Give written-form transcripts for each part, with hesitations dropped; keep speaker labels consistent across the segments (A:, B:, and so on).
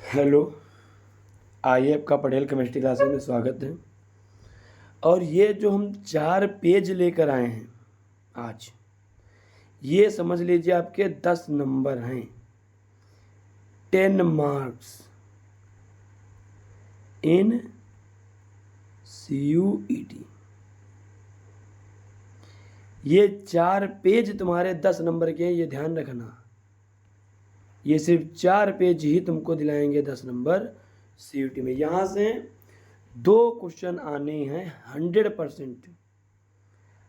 A: Hello. आइए, आपका Patel chemistry classes में स्वागत है। और ये जो हम 4 पेज लेकर आए हैं आज, ये समझ लीजिए आपके 10 नंबर हैं, 10 मार्क्स इन CUET। ये 4 पेज तुम्हारे 10 नंबर के हैं, ये ध्यान रखना। ये सिर्फ 4 पेज ही तुमको दिलाएंगे 10 नंबर CUET में। यहाँ से 2 क्वेश्चन आने हैं 100%,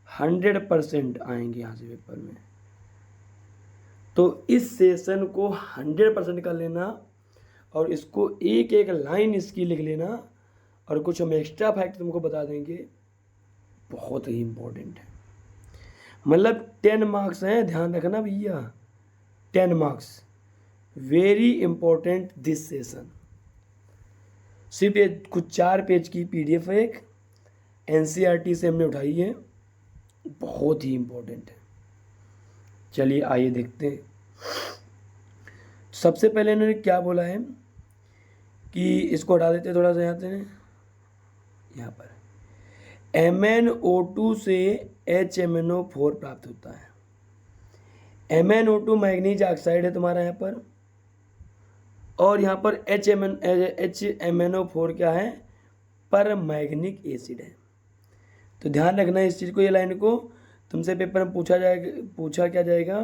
A: 100% आएंगे यहाँ से पेपर में। तो इस सेशन को 100% कर लेना और इसको एक एक लाइन इसकी लिख लेना, और कुछ हम एक्स्ट्रा फैक्ट तुमको बता देंगे, बहुत ही इम्पोर्टेंट है। मतलब 10 मार्क्स हैं, ध्यान रखना भैया, 10 marks, very important this session. सिर्फ ये कुछ 4 पेज की PDF है, एक NCERT से हमने उठाई है, बहुत ही इम्पोर्टेंट है। चलिए आइए देखते हैं। सबसे पहले इन्होंने क्या बोला है कि इसको हटा देते थोड़ा सा यहाँ पर MnO2 से HMnO4 प्राप्त होता है। MnO2 मैग्नीज ऑक्साइड है तुम्हारा यहाँ पर, और यहाँ पर HMnO4 क्या है, परमैग्निक एसिड है। तो ध्यान रखना इस चीज़ को, ये लाइन को तुमसे पेपर में पूछा क्या जाएगा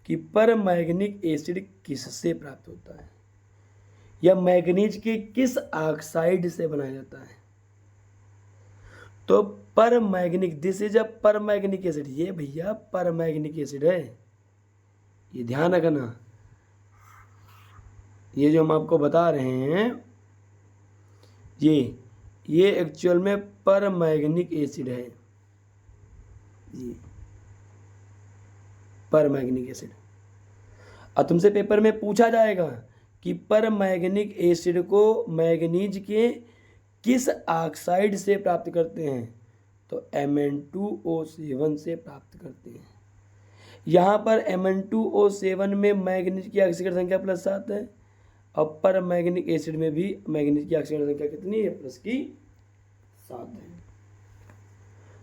A: कि परमैग्निक एसिड किससे प्राप्त होता है, या मैग्नीज के किस ऑक्साइड से बनाया जाता है। तो परमैग्निक, दिस इज अ परमैग्निक एसिड, ये भैया परमैग्निक एसिड है, ये ध्यान रखना। ये जो हम आपको बता रहे हैं, ये एक्चुअल में परमैग्निक एसिड है, ये परमैग्निक एसिड। और तुमसे पेपर में पूछा जाएगा कि परमैग्निक एसिड को मैग्नीज के किस ऑक्साइड से प्राप्त करते हैं, तो Mn2O7 से प्राप्त करते हैं। यहाँ पर Mn2O7 में मैग्नीज की ऑक्सीजन संख्या +7 है, और परमैग्निक एसिड में भी मैग्नीज की ऑक्सीजन संख्या कितनी है, +7 है।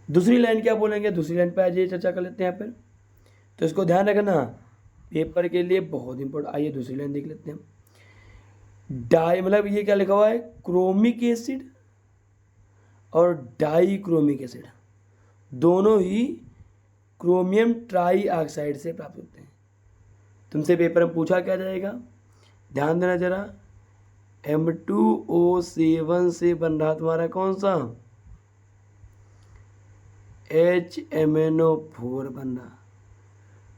A: दूसरी लाइन क्या बोलेंगे, दूसरी लाइन पे आज ये चर्चा कर लेते हैं यहाँ पर। तो इसको ध्यान रखना, पेपर के लिए बहुत इंपॉर्टेंट। आइए दूसरी लाइन देख लेते हैं। डाई, मतलब ये क्या लिखा हुआ है, क्रोमिक एसिड और डाईक्रोमिक एसिड दोनों ही क्रोमियम ट्राई ऑक्साइड से प्राप्त होते हैं। तुमसे पेपर में पूछा क्या जाएगा, ध्यान देना जरा। M2O7 से बन रहा तुम्हारा कौन सा, HMnO4 बन रहा,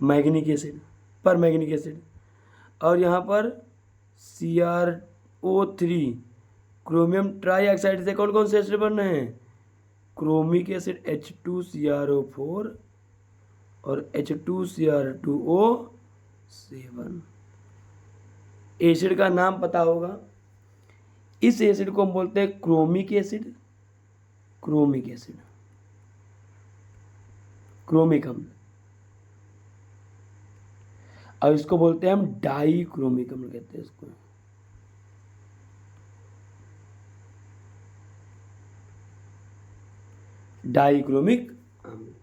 A: मैग्निक एसिड, परमैग्निक एसिड। और यहाँ पर CrO3, क्रोमियम ट्राई ऑक्साइड से कौन कौन से एसिड बन रहे हैं, क्रोमिक एसिड H2CrO4 और H2Cr2O7। एसिड का नाम पता होगा, इस एसिड को हम बोलते हैं chromic acid, chromic acid, chromic अम्ल। और इसको बोलते हैं हम डाईक्रोमिक अम्ल कहते हैं इसको, डाईक्रोमिक अम्ल।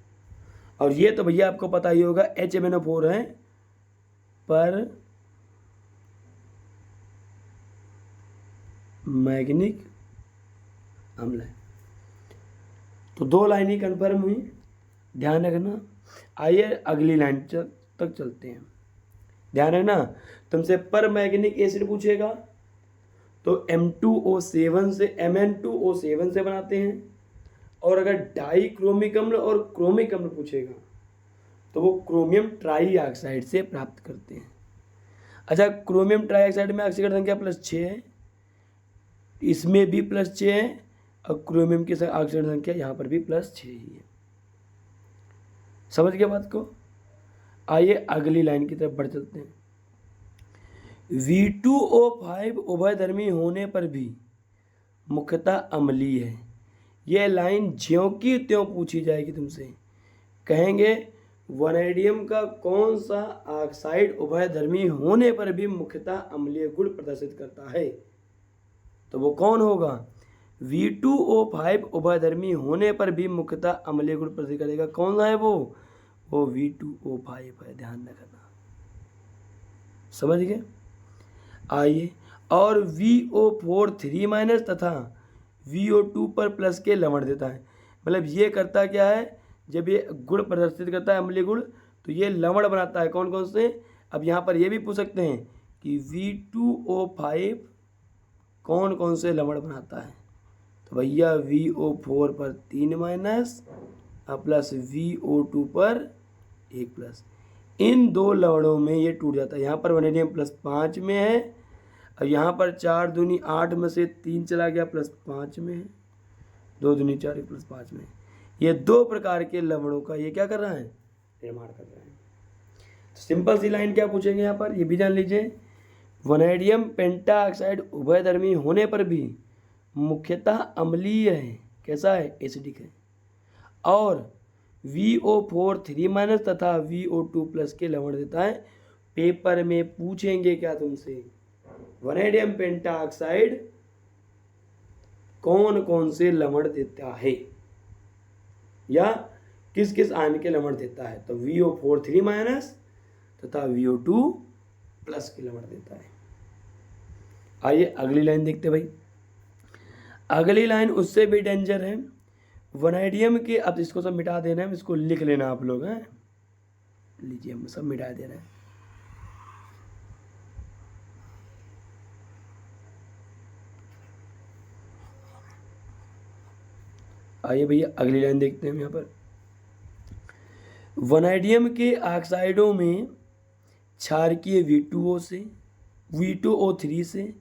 A: और ये तो भैया आपको पता ही होगा, HMnO4 है पर मैग्निक अम्ल है। तो 2 लाइन ही कन्फर्म हुई, ध्यान रखना। आइए अगली लाइन तक चलते हैं। ध्यान रखना, तुमसे परमैग्निक एसिड पूछेगा तो M2O7 से Mn2O7 से बनाते हैं, और अगर डाईक्रोमिक अम्ल और क्रोमिक अम्ल पूछेगा तो वो क्रोमियम ट्राई ऑक्साइड से प्राप्त करते हैं। अच्छा, क्रोमियम ट्राई ऑक्साइड में ऑक्सीजन संख्या +6 है, इसमें भी +6 है, और क्रोमियम की ऑक्सीजन संख्या यहाँ पर भी +6 ही है। समझ गए बात को। आइए अगली लाइन की तरफ बढ़ चलते हैं। V2O5 उभयधर्मी होने पर भी मुख्यतः अम्लीय है। यह लाइन ज्यों की त्यों पूछी जाएगी तुमसे, कहेंगे वनैडियम का कौन सा ऑक्साइड उभयधर्मी होने पर भी मुख्यतः अम्लीय गुण प्रदर्शित करता है? तो वो कौन होगा? V2O5 उभयधर्मी होने पर भी मुख्यतः अम्लीय गुण प्रदर्शित करेगा। कौन सा है वो V2O5 है, ध्यान रखना। समझ गए? आइए, और VO4 3- तथा VO2 पर प्लस के लवण देता है। मतलब ये करता क्या है, जब ये गुण प्रदर्शित करता है अम्लीय गुण, तो ये लवण बनाता है। कौन कौन से? अब यहाँ पर ये भी पूछ सकते हैं कि V2O5 कौन कौन से लवण बनाता है? तो भैया VO4 पर 3- प्लस VO2 पर 1+। इन दो लवणों में ये टूट जाता है। यहाँ पर वनैडियम +5 में है, और यहाँ पर 4 दूनी 8 में से 3 चला गया, +5 में है, 2 दूनी 4 +5 में। ये दो प्रकार के लवणों का ये क्या कर रहा है? निर्माण कर रहा है। तो सिंपल सी लाइन क्या पूछेंगे यहाँ पर, ये भी जान लीजिए। वनैडियम पेंटाऑक्साइड उभयधर्मी होने पर भी मुख्यतः अम्लीय है। कैसा है? एसिडिक है। और VO4 3- तथा VO2+ के लवण देता है। पेपर में पूछेंगे क्या तुमसे, वनैडियम पेंटाऑक्साइड कौन कौन से लवण देता है, या किस किस आयन के लवण देता है? तो VO4 3- तथा VO2+ के लवण देता है। आइए अगली लाइन देखते भाई। अगली लाइन उससे भी डेंजर है। वनैडियम के, अब इसको सब मिटा देना है, इसको लिख लेना आप लोग हैं। लीजिए, हम सब मिटा दे रहे हैं। आइए भैया अगली लाइन देखते हैं। यहाँ पर वनैडियम के ऑक्साइडों में क्षारकीय V2O से, V2O3 से,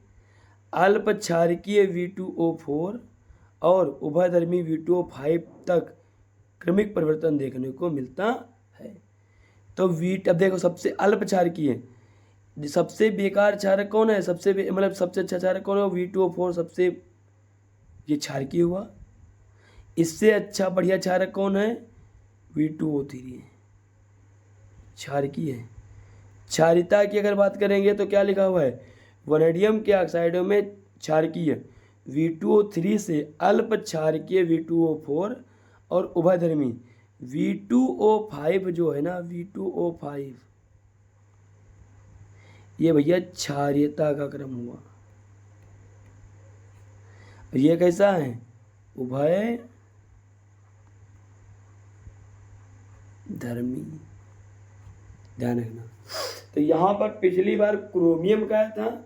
A: अल्प क्षारकीय V2O4 और उभयधर्मी V2O5 तक क्रमिक परिवर्तन देखने को मिलता है। तो अब देखो, सबसे अल्प क्षारकीय, सबसे बेकार क्षारक कौन है? मतलब सबसे अच्छा क्षारक कौन है? V2O4 सबसे ये क्षारकीय हुआ। इससे अच्छा बढ़िया क्षारक कौन है? V2O3 क्षारकीय है। क्षारिता की अगर बात करेंगे तो क्या लिखा हुआ है? वनैडियम के ऑक्साइडों में क्षारकीय V2O3 से अल्प क्षारकीय V2O4 और उभयधर्मी V2O5 जो है ना, V2O5, ये भैया क्षारीयता का क्रम हुआ। ये कैसा है? उभय धर्मी, ध्यान रखना। तो यहाँ पर पिछली बार क्रोमियम का था,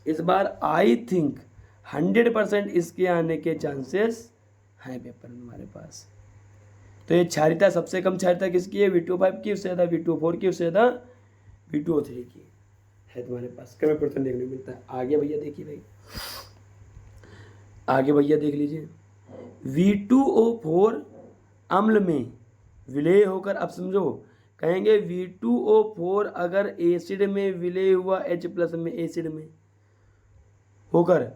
A: इस बार आई थिंक 100% इसके आने के चांसेस हैं पेपर में हमारे पास। तो ये क्षारिता, सबसे कम क्षारिता किसकी है? V2O5 की, उससे ज़्यादा V2O4 की, उससे ज़्यादा V2O3 की है तुम्हारे पास। क्रमिक परिवर्तन देखने को मिलता है। आगे भैया देखिए भाई, आगे भैया देख लीजिए। V2O4 अम्ल में विलय होकर, अब समझो, कहेंगे V2O4 अगर एसिड में विलय हुआ H+ में, एसिड में होकर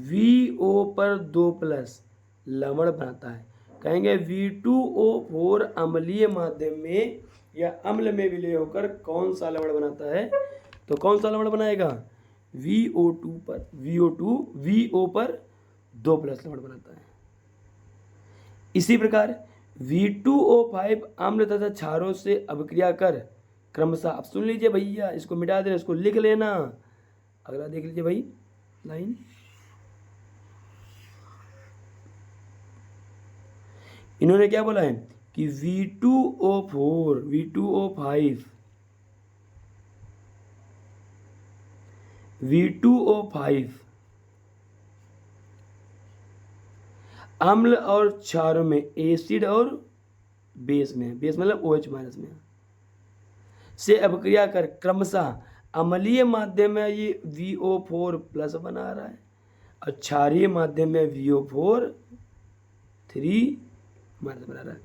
A: VO पर 2+ लवण बनाता है। कहेंगे V2O4 अम्लीय माध्यम में या अम्ल में विलय होकर कौन सा लवण बनाता है? तो कौन सा लवण बनाएगा? VO पर 2+ लवण बनाता है। इसी प्रकार V2O5 अम्ल तथा क्षारों से अभिक्रिया कर क्रमशः, अब सुन लीजिए भैया, इसको मिटा देना, इसको लिख लेना। अगला देख लीजिए भाई लाइन। इन्होंने क्या बोला है कि V2O5 अम्ल और क्षारों में, एसिड और बेस में, बेस मतलब OH- में से अभिक्रिया कर क्रमशः अम्लीय माध्यम में ये VO4+ बना रहा है, और क्षारीय माध्यम में VO4 3- बना रहा है।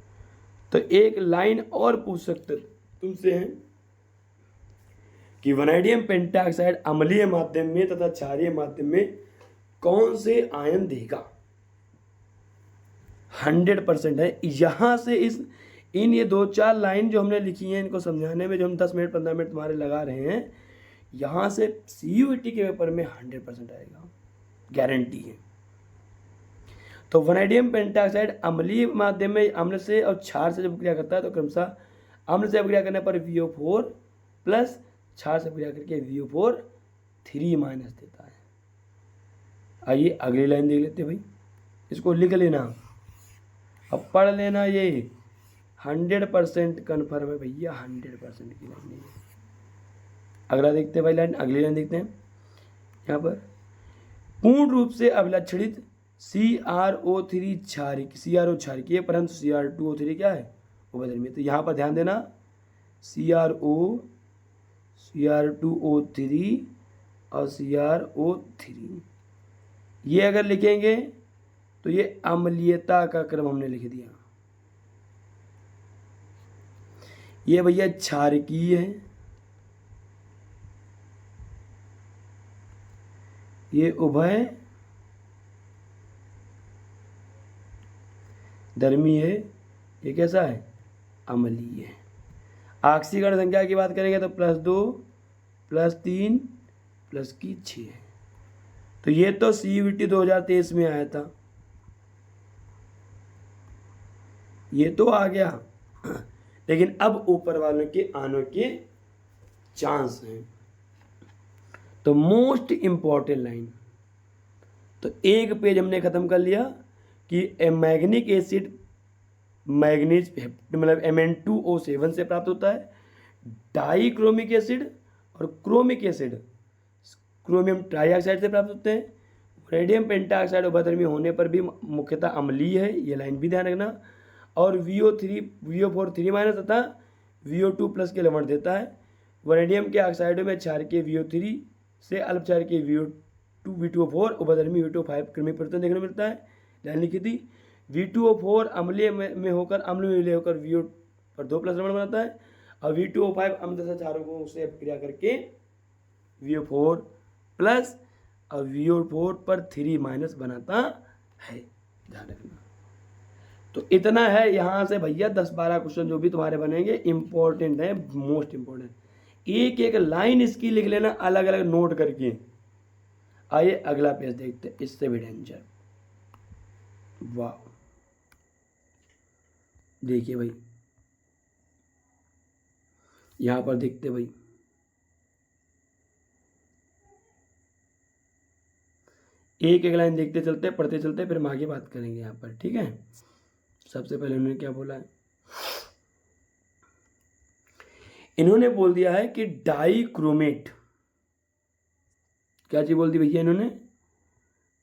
A: तो एक लाइन और पूछ सकते तुमसे हैं कि वनैडियम पेंटाऑक्साइड अम्लीय माध्यम में तथा क्षारीय माध्यम में कौन से आयन देगा? 100% है। यहां से इन ये 2-4 लाइन जो हमने लिखी हैं इनको समझाने में जो हम 10 मिनट 15 मिनट तुम्हारे लगा रहे हैं, यहाँ से CUET के पेपर में 100% आएगा, गारंटी है। तो वनेडियम पेंटाक्साइड अम्लीय माध्यम में अम्ल से और क्षार से जब क्रिया करता है तो क्रमशः अम्ल से क्रिया करने पर VO4 प्लस क्षार से क्रिया करके VO4 3- देता है। आइए अगली लाइन देख लेते हैं भाई, इसको लिख लेना, अब पढ़ लेना, ये 100% कन्फर्म है भैया, 100% की लाइन है। अगला देखते हैं भाई लाइन, अगली लाइन देखते हैं। यहाँ पर पूर्ण रूप से अभिलक्षणित CrO3 क्षारिक, CrO क्षारिक ये, परंतु Cr2O3 क्या है, उपधर्मी। तो यहाँ पर ध्यान देना, Cr2O3 और CrO3 ये अगर लिखेंगे तो ये अम्लीयता का क्रम हमने लिख दिया। ये भैया क्षारकीय है, ये उभय धर्मी है, ये कैसा है, अम्लीय है। ऑक्सीकरण संख्या की बात करेंगे तो +2 +3 +6 है। तो ये तो CUET 2023 में आया था, ये तो आ गया, लेकिन अब ऊपर वालों के आने के चांस हैं। तो मोस्ट इम्पॉर्टेंट लाइन, तो एक पेज हमने ख़त्म कर लिया कि मैग्निक एसिड मैग्नीज मतलब Mn2O7 से प्राप्त होता है, डाइक्रोमिक एसिड और क्रोमिक एसिड क्रोमियम ट्राइऑक्साइड से प्राप्त होते हैं। रेडियम पेंटाऑक्साइड उभयधर्मी होने पर भी मुख्यतः अम्लीय है, ये लाइन भी ध्यान रखना। और VO4 3- तथा VO2 प्लस के लवण देता है। वनेडियम के ऑक्साइडों में क्षारकीय VO3 से अल्पक्षारकीय VO2 V2O4 उभयधर्मी V2O5 क्रमिक परिवर्तन देखने को मिलता है। लाइन लिखी थी, V2O4 अम्लीय में होकर अम्ल में विलय होकर VO पर 2 प्लस लवण बनाता है, और V2O5 अम्ल तथा क्षारकों से क्रिया करके VO4 प्लस और VO4 पर 3- बनाता है, ध्यान रखना। तो इतना है, यहाँ से भैया 10-12 क्वेश्चन जो भी तुम्हारे बनेंगे इंपॉर्टेंट है, मोस्ट इंपॉर्टेंट। एक एक लाइन इसकी लिख लेना अलग अलग नोट करके। आइए अगला पेज देखते हैं, इससे भी डेंजर। वाह, देखिए भाई, यहाँ पर देखते भाई, एक एक लाइन देखते चलते पढ़ते चलते, फिर हम आगे बात करेंगे यहाँ पर, ठीक है। सबसे पहले उन्होंने क्या बोला है, इन्होंने बोल दिया है कि डाइक्रोमेट, क्या चीज बोल दी भैया इन्होंने,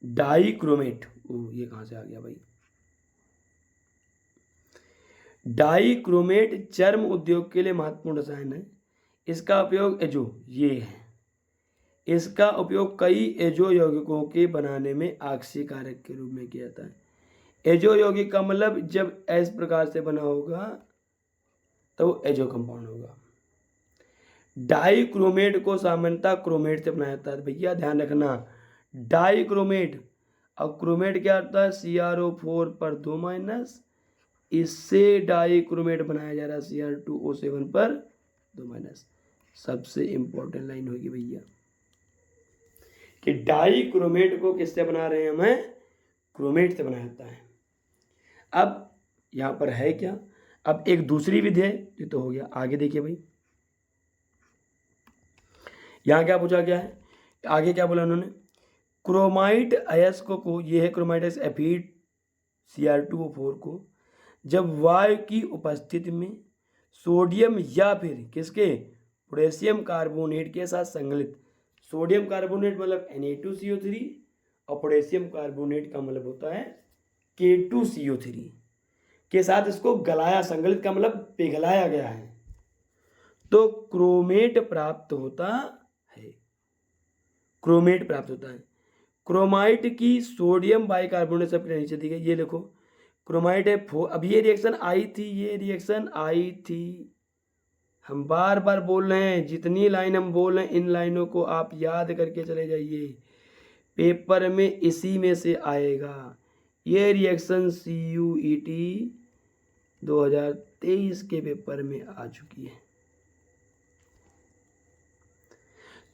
A: डाइक्रोमेट। ये कहां से आ गया भाई, डाइक्रोमेट चर्म उद्योग के लिए महत्वपूर्ण रसायन है। इसका उपयोग इसका उपयोग कई एजो यौगिकों के बनाने में ऑक्सीकारक के रूप में किया जाता है। एजो यौगिक का मतलब जब इस प्रकार से बना होगा तो वो एजो कंपाउंड होगा। डाइक्रोमेट को सामान्यतः क्रोमेट से बनाया जाता है। भैया ध्यान रखना, डाइक्रोमेट, और क्रोमेट क्या होता है, CrO4 पर 2-, इससे डाइक्रोमेट बनाया जा रहा है Cr2O7 पर 2-। सबसे इंपॉर्टेंट लाइन होगी भैया कि डाइक्रोमेट को किससे बना रहे हैं, हमें क्रोमेट से बनाया जाता है। अब यहां पर है क्या, अब एक दूसरी विधि है, ये तो हो गया। आगे देखिए भाई, यहां क्या पूछा गया है, आगे क्या बोला उन्होंने, क्रोमाइट अयस्क को, ये है क्रोमाइट अयस्क एफिड Cr2O4 को जब वायु की उपस्थिति में सोडियम या फिर किसके, पोटेशियम कार्बोनेट के साथ संगलित, सोडियम कार्बोनेट मतलब Na2CO3 और पोटेशियम कार्बोनेट का मतलब होता है K2CO3 के साथ इसको गलाया, संगलित का मतलब पिघलाया गया है, तो क्रोमेट प्राप्त होता है। क्रोमेट प्राप्त होता है। क्रोमाइट की सोडियम बाइकार्बोनेट सब नीचे दी गई, ये देखो क्रोमाइट है। अब ये रिएक्शन आई थी, हम बार बार बोल रहे हैं, जितनी लाइन हम बोल रहे हैं इन लाइनों को आप याद करके चले जाइए, पेपर में इसी में से आएगा। ये रिएक्शन CUET 2023 के पेपर में आ चुकी है।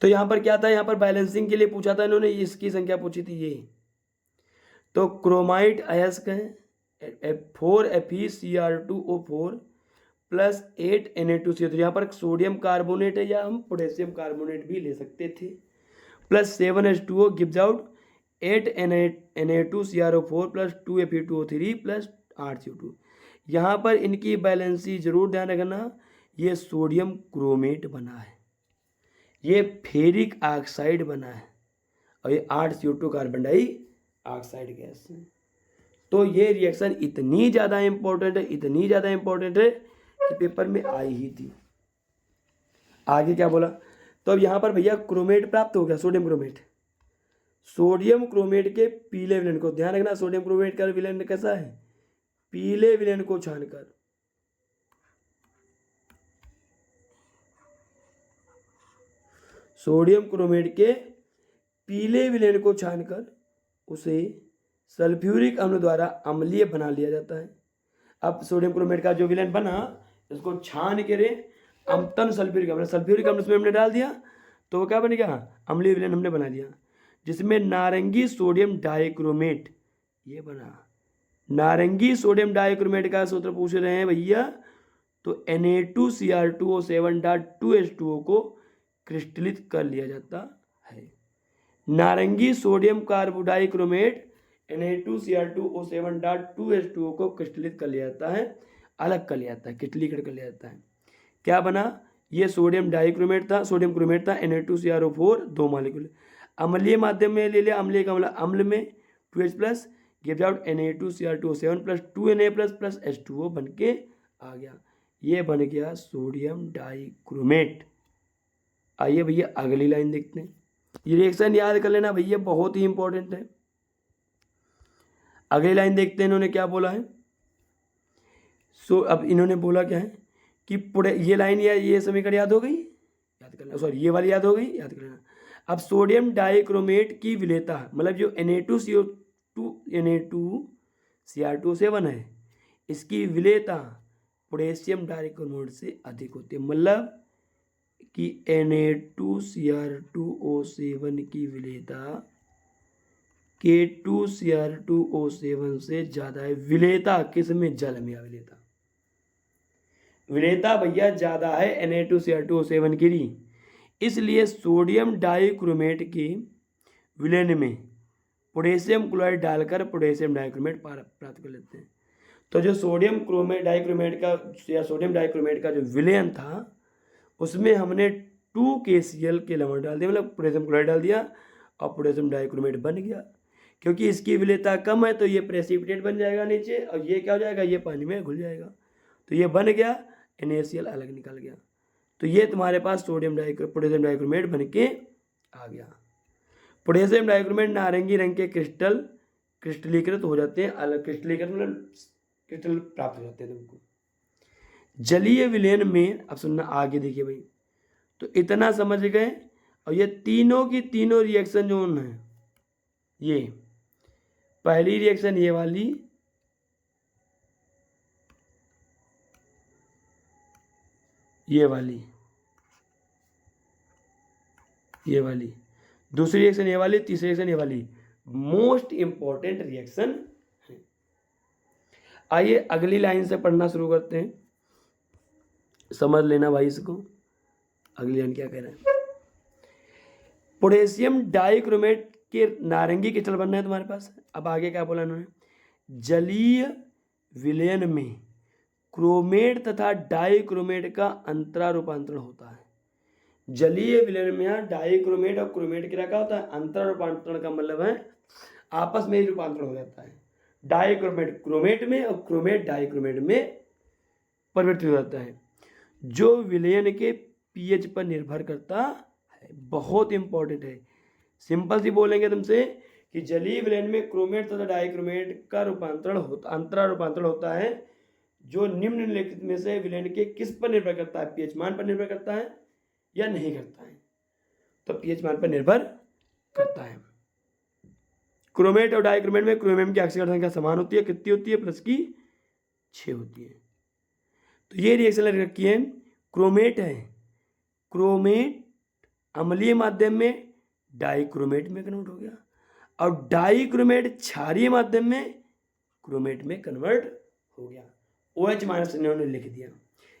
A: तो यहाँ पर क्या था, यहाँ पर बैलेंसिंग के लिए पूछा था इन्होंने, इसकी संख्या पूछी थी ये। तो क्रोमाइट अयस्क है 4FeCr2O4 प्लस 8Na2CO3। यहाँ पर सोडियम कार्बोनेट है या हम पोटेशियम कार्बोनेट भी ले सकते थे। Plus 7H2O gives out 8Na2CrO4 plus 2Fe2O3 plus 8CO2। यहाँ पर इनकी बैलेंसी जरूर ध्यान रखना, ये सोडियम क्रोमेट बना है, ये फेरिक ऑक्साइड बना है और ये 8CO2 carbon die oxide gas है। तो ये रिएक्शन इतनी ज़्यादा इंपॉर्टेंट है, इतनी ज़्यादा इंपॉर्टेंट है कि पेपर में आई ही थी। आगे क्या बोला, तो अब यहाँ पर भैया क्रोमेट प्राप्त हो गया, सोडियम क्रोमेट। सोडियम क्रोमेट के पीले विलेन को, ध्यान रखना सोडियम क्रोमेट का विलेन कैसा है, पीले विलेन को छानकर सोडियम क्रोमेट के पीले विलेन को छानकर उसे सल्फ्यूरिक अम्ल द्वारा अम्लीय बना लिया जाता है। अब सोडियम क्रोमेट का जो विलेन बना, इसको छान के रे अम्लतन सल्फ्यूरिक अम्ल उसमें हमने डाल दिया, तो वो क्या बन गया, अम्लीय विलेन हमने बना दिया, जिसमें नारंगी सोडियम डाइक्रोमेट ये बना। नारंगी सोडियम डाइक्रोमेट का सूत्र पूछ रहे हैं भैया, तो Na2Cr2O7.2H2O को क्रिस्टलित कर लिया जाता है। नारंगी सोडियम कार्बोडाइक्रोमेट Na2Cr2O7.2H2O को क्रिस्टलित कर लिया जाता है, अलग कर लिया जाता है, क्रिस्टलीकृत कर लिया जाता है। क्या बना, ये सोडियम डाइक्रोमेट था, सोडियम क्रोमेट था, Na2CrO4 दो मॉलिक्यूल, अम्लीय माध्यम में ले लिया, अम्लीय का अम्ल में 2H plus gives out Na2Cr2O7 plus 2Na plus H2O बन के आ गया, ये बन गया सोडियम डाइक्रोमेट। आइए भैया अगली लाइन देखते हैं, ये रिएक्शन याद कर लेना भैया, बहुत ही इंपॉर्टेंट है। अगली लाइन देखते हैं इन्होंने क्या बोला है। अब इन्होंने बोला क्या है कि ये लाइन या ये समीकरण याद हो गई, याद करना, सॉरी ये वाली याद हो गई, याद कर लेना। अब सोडियम डाइक्रोमेट की विलेयता, मतलब जो Na2Cr2O7 है, इसकी विलेयता पोटेशियम डाइक्रोमेट से अधिक होती है, मतलब कि Na2Cr2O7 की विलेयता K2Cr2O7 से ज़्यादा है। विलेयता किस में, जल में विलेयता, विलेयता भैया ज़्यादा है Na2Cr2O7 की। इसलिए सोडियम डाइक्रोमेट के विलेन में पोटेशियम क्लोराइड डालकर पोटेशियम डाइक्रोमेट प्राप्त कर लेते हैं। तो जो सोडियम डाइक्रोमेट का या सोडियम डाइक्रोमेट का जो विलेन था, उसमें हमने 2KCl के लवण डाल दिया, मतलब पोटेशियम क्लोराइड डाल दिया और पोटेशियम डाइक्रोमेट बन गया। क्योंकि इसकी विलेयता कम है तो ये प्रेसिपिटेट बन जाएगा नीचे, और ये क्या हो जाएगा, ये पानी में घुल जाएगा, तो ये बन गया, NaCl अलग निकल गया। तो ये तुम्हारे पास पोटेशियम डाइक्रोमेट बन के आ गया। पोटेशियम डाइक्रोमेट नारंगी रंग के क्रिस्टलीकृत हो जाते हैं, अलग क्रिस्टलीकृत मतलब क्रिस्टल प्राप्त हो जाते हैं तुमको। जलीय विलयन में, अब सुनना आगे देखिए भाई, तो इतना समझ गए। और ये तीनों की तीनों रिएक्शन जो है, ये पहली रिएक्शन ये वाली, ये वाली, ये वाली, दूसरी रिएक्शन ये वाली, तीसरी रिएक्शन ये वाली, मोस्ट इंपॉर्टेंट रिएक्शन है। आइए अगली लाइन से पढ़ना शुरू करते हैं, समझ लेना भाई इसको। अगली लाइन क्या कह रहे हैं, पोटेशियम डाइक्रोमेट के नारंगी क्रिस्टल बनना है तुम्हारे पास। अब आगे क्या बोला इन्होंने, जलीय विलयन में क्रोमेट तथा डाइक्रोमेट का अंतरा रूपांतरण होता है। जलीय विलयन में डाइक्रोमेट और क्रोमेट क्या होता है, अंतरा रूपांतरण का मतलब है आपस में ही रूपांतरण हो जाता है। डाइक्रोमेट क्रोमेट में और क्रोमेट डाइक्रोमेट में परिवर्तित हो जाता है, जो विलयन के पीएच पर निर्भर करता है। बहुत इंपॉर्टेंट है, सिंपल सी बोलेंगे तुमसे कि जलीय विलयन में क्रोमेट तथा डाइक्रोमेट का रूपांतरण होता, अंतरा रूपांतरण होता है, जो निम्नलिखित में से विलयन के किस पर निर्भर करता है, पीएच मान पर निर्भर करता है या नहीं करता है। तो पीएच मान पर निर्भर करता है। क्रोमेट और डाइक्रोमेट में क्रोमियम की ऑक्सीकरण संख्या समान होती है, कितनी होती है, प्लस की 6 होती है। तो ये रिएक्शन लग रखी है, क्रोमेट है, क्रोमेट अम्लीय माध्यम में डाइक्रोमेट में कन्वर्ट हो गया, और डाइक्रोमेट क्षारीय माध्यम में क्रोमेट में कन्वर्ट हो गया। OH माइनस इन्होंने लिख दिया।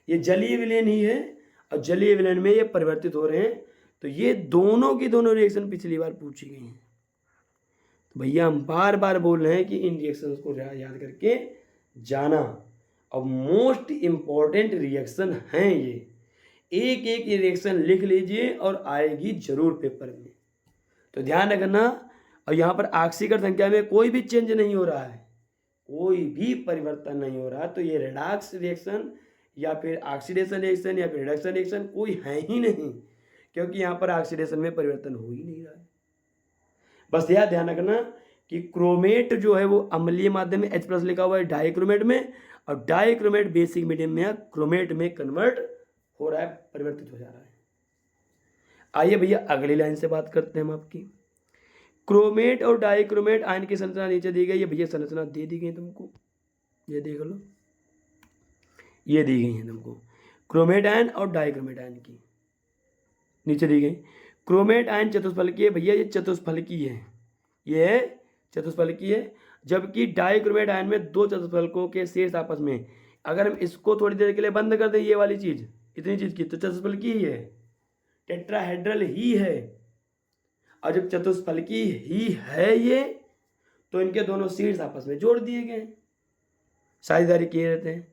A: ये जलीय विलयन ही है, और जलीय विलयन में ये परिवर्तित हो रहे हैं। तो ये दोनों की दोनों रिएक्शन पिछली बार पूछी गई हैं। तो भैया हम बार बार बोल रहे हैं कि इन रिएक्शंस को याद करके जाना, और मोस्ट इम्पॉर्टेंट रिएक्शन हैं ये। एक एक रिएक्शन लिख लीजिए और आएगी जरूर पेपर में। तो ध्यान रखना। और यहाँ पर ऑक्सीकरण संख्या में कोई भी चेंज नहीं हो रहा है, कोई भी परिवर्तन नहीं हो रहा। तो ये रेडॉक्स रिएक्शन या फिर ऑक्सीडेशन रिएक्शन या फिर रिडक्शन रिएक्शन कोई है ही नहीं, क्योंकि यहाँ पर ऑक्सीडेशन में परिवर्तन हो ही नहीं रहा है। बस यह ध्यान रखना कि क्रोमेट जो है वो अम्लीय माध्यम में H+ लिखा हुआ है डाइक्रोमेट में, और डाइक्रोमेट बेसिक मीडियम में या क्रोमेट में कन्वर्ट हो रहा है, परिवर्तित हो जा रहा है। आइए भैया अगली लाइन से बात करते हैं हम आपकी। क्रोमेट और डाइक्रोमेट आयन की संरचना नीचे दी गई है। भैया संरचना दे दी गई तुमको, ये देख लो, ये दी गई है तुमको क्रोमेट आयन और डाइक्रोमेट आयन की, नीचे दी गई। क्रोमेट आयन चतुष्फलकीय, भैया ये चतुष्फलकीय है, ये चतुष्फलकीय है। जबकि डाइक्रोमेट आयन में दो चतुष्फलकों के शीर्ष आपस में, अगर हम इसको थोड़ी देर के लिए बंद कर दें, ये वाली चीज, इतनी चीज की, तो चतुष्फलकीय ही है, टेट्राहेड्रल ही है। और जब चतुष्फलकीय ही है ये, तो इनके दोनों शीर्ष आपस में जोड़ दिए गए, साझेदारी किए रहते हैं,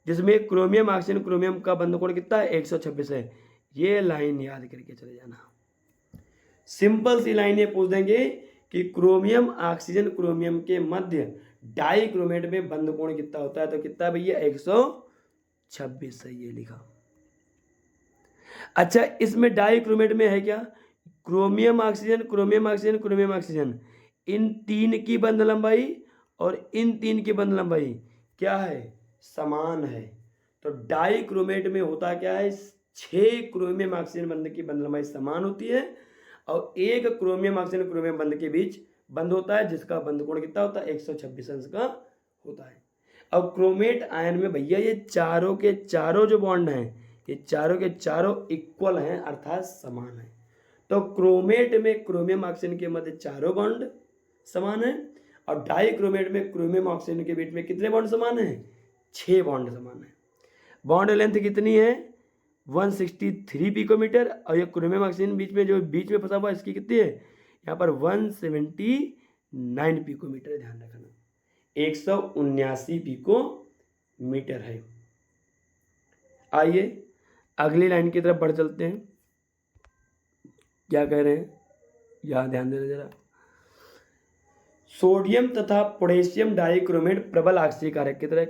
A: जिसमें क्रोमियम ऑक्सीजन क्रोमियम का बंध कोण कितना है, 126 है। ये लाइन याद करके चले जाना। सिंपल सी लाइन ये पूछ देंगे कि क्रोमियम ऑक्सीजन क्रोमियम के मध्य डाइक्रोमेट में बंध कोण कितना होता है, तो कितना भैया 126 है, ये लिखा। अच्छा, इसमें डाइक्रोमेट में है क्या, chromium oxygen chromium oxygen chromium oxygen, इन तीन की बंध लंबाई और इन तीन की बंध लंबाई क्या है, समान है। तो डाइक्रोमेट में होता क्या है, 6 क्रोमियम ऑक्सीजन बंध की बंध लंबाई समान होती है, और एक क्रोमियम ऑक्सीजन क्रोमियम बंध के बीच बंध होता है, जिसका बंध कोण कितना होता है, 126 अंश का होता है। अब क्रोमेट आयन में भैया ये चारों के चारों जो बॉन्ड हैं, ये चारों के चारों इक्वल हैं, अर्थात समान है। तो क्रोमेट में क्रोमियम ऑक्सीजन के मध्य चारों बॉन्ड समान है, और डाइक्रोमेट में क्रोमियम ऑक्सीजन के बीच में कितने बॉन्ड समान है, 6 बॉन्ड समान है। बॉन्ड लेंथ कितनी है, 163 पिकोमीटर, और ये क्रोमियम ऑक्सीजन बीच में जो बीच में फंसा हुआ है, इसकी कितनी है, यहाँ पर 179 पिकोमीटर, ध्यान रखना 179 पिकोमीटर है। आइए अगली लाइन की तरफ बढ़ चलते हैं। क्या कह रहे हैं, यहाँ ध्यान देना जरा। सोडियम तथा पोटेशियम डाइक्रोमेट प्रबल ऑक्सीकारक की तरह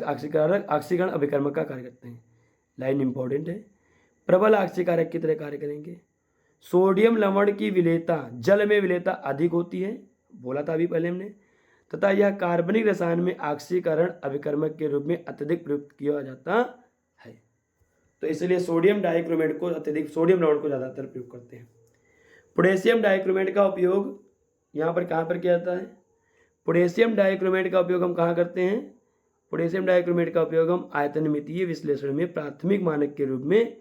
A: ऑक्सीकरण अभिकर्मक का कार्य करते हैं। लाइन इंपॉर्टेंट है, प्रबल ऑक्सीकारक की तरह कार्य करेंगे। सोडियम लवण की विलेयता जल में विलेयता अधिक होती है, बोला था अभी पहले हमने, तथा यह कार्बनिक रसायन में ऑक्सीकरण अभिकर्मक के रूप में अत्यधिक प्रयुक्त किया जाता है। तो इसलिए सोडियम डाइक्रोमेट को अत्यधिक, सोडियम लवण को ज़्यादातर प्रयोग करते हैं। पोटेशियम डाइक्रोमेट का उपयोग यहाँ पर कहाँ पर किया जाता है, पोटेशियम डाइक्रोमेट का उपयोग हम कहाँ करते हैं, पोटेशियम डाइक्रोमेट का उपयोग हम आयतनमितीय विश्लेषण में प्राथमिक मानक के रूप में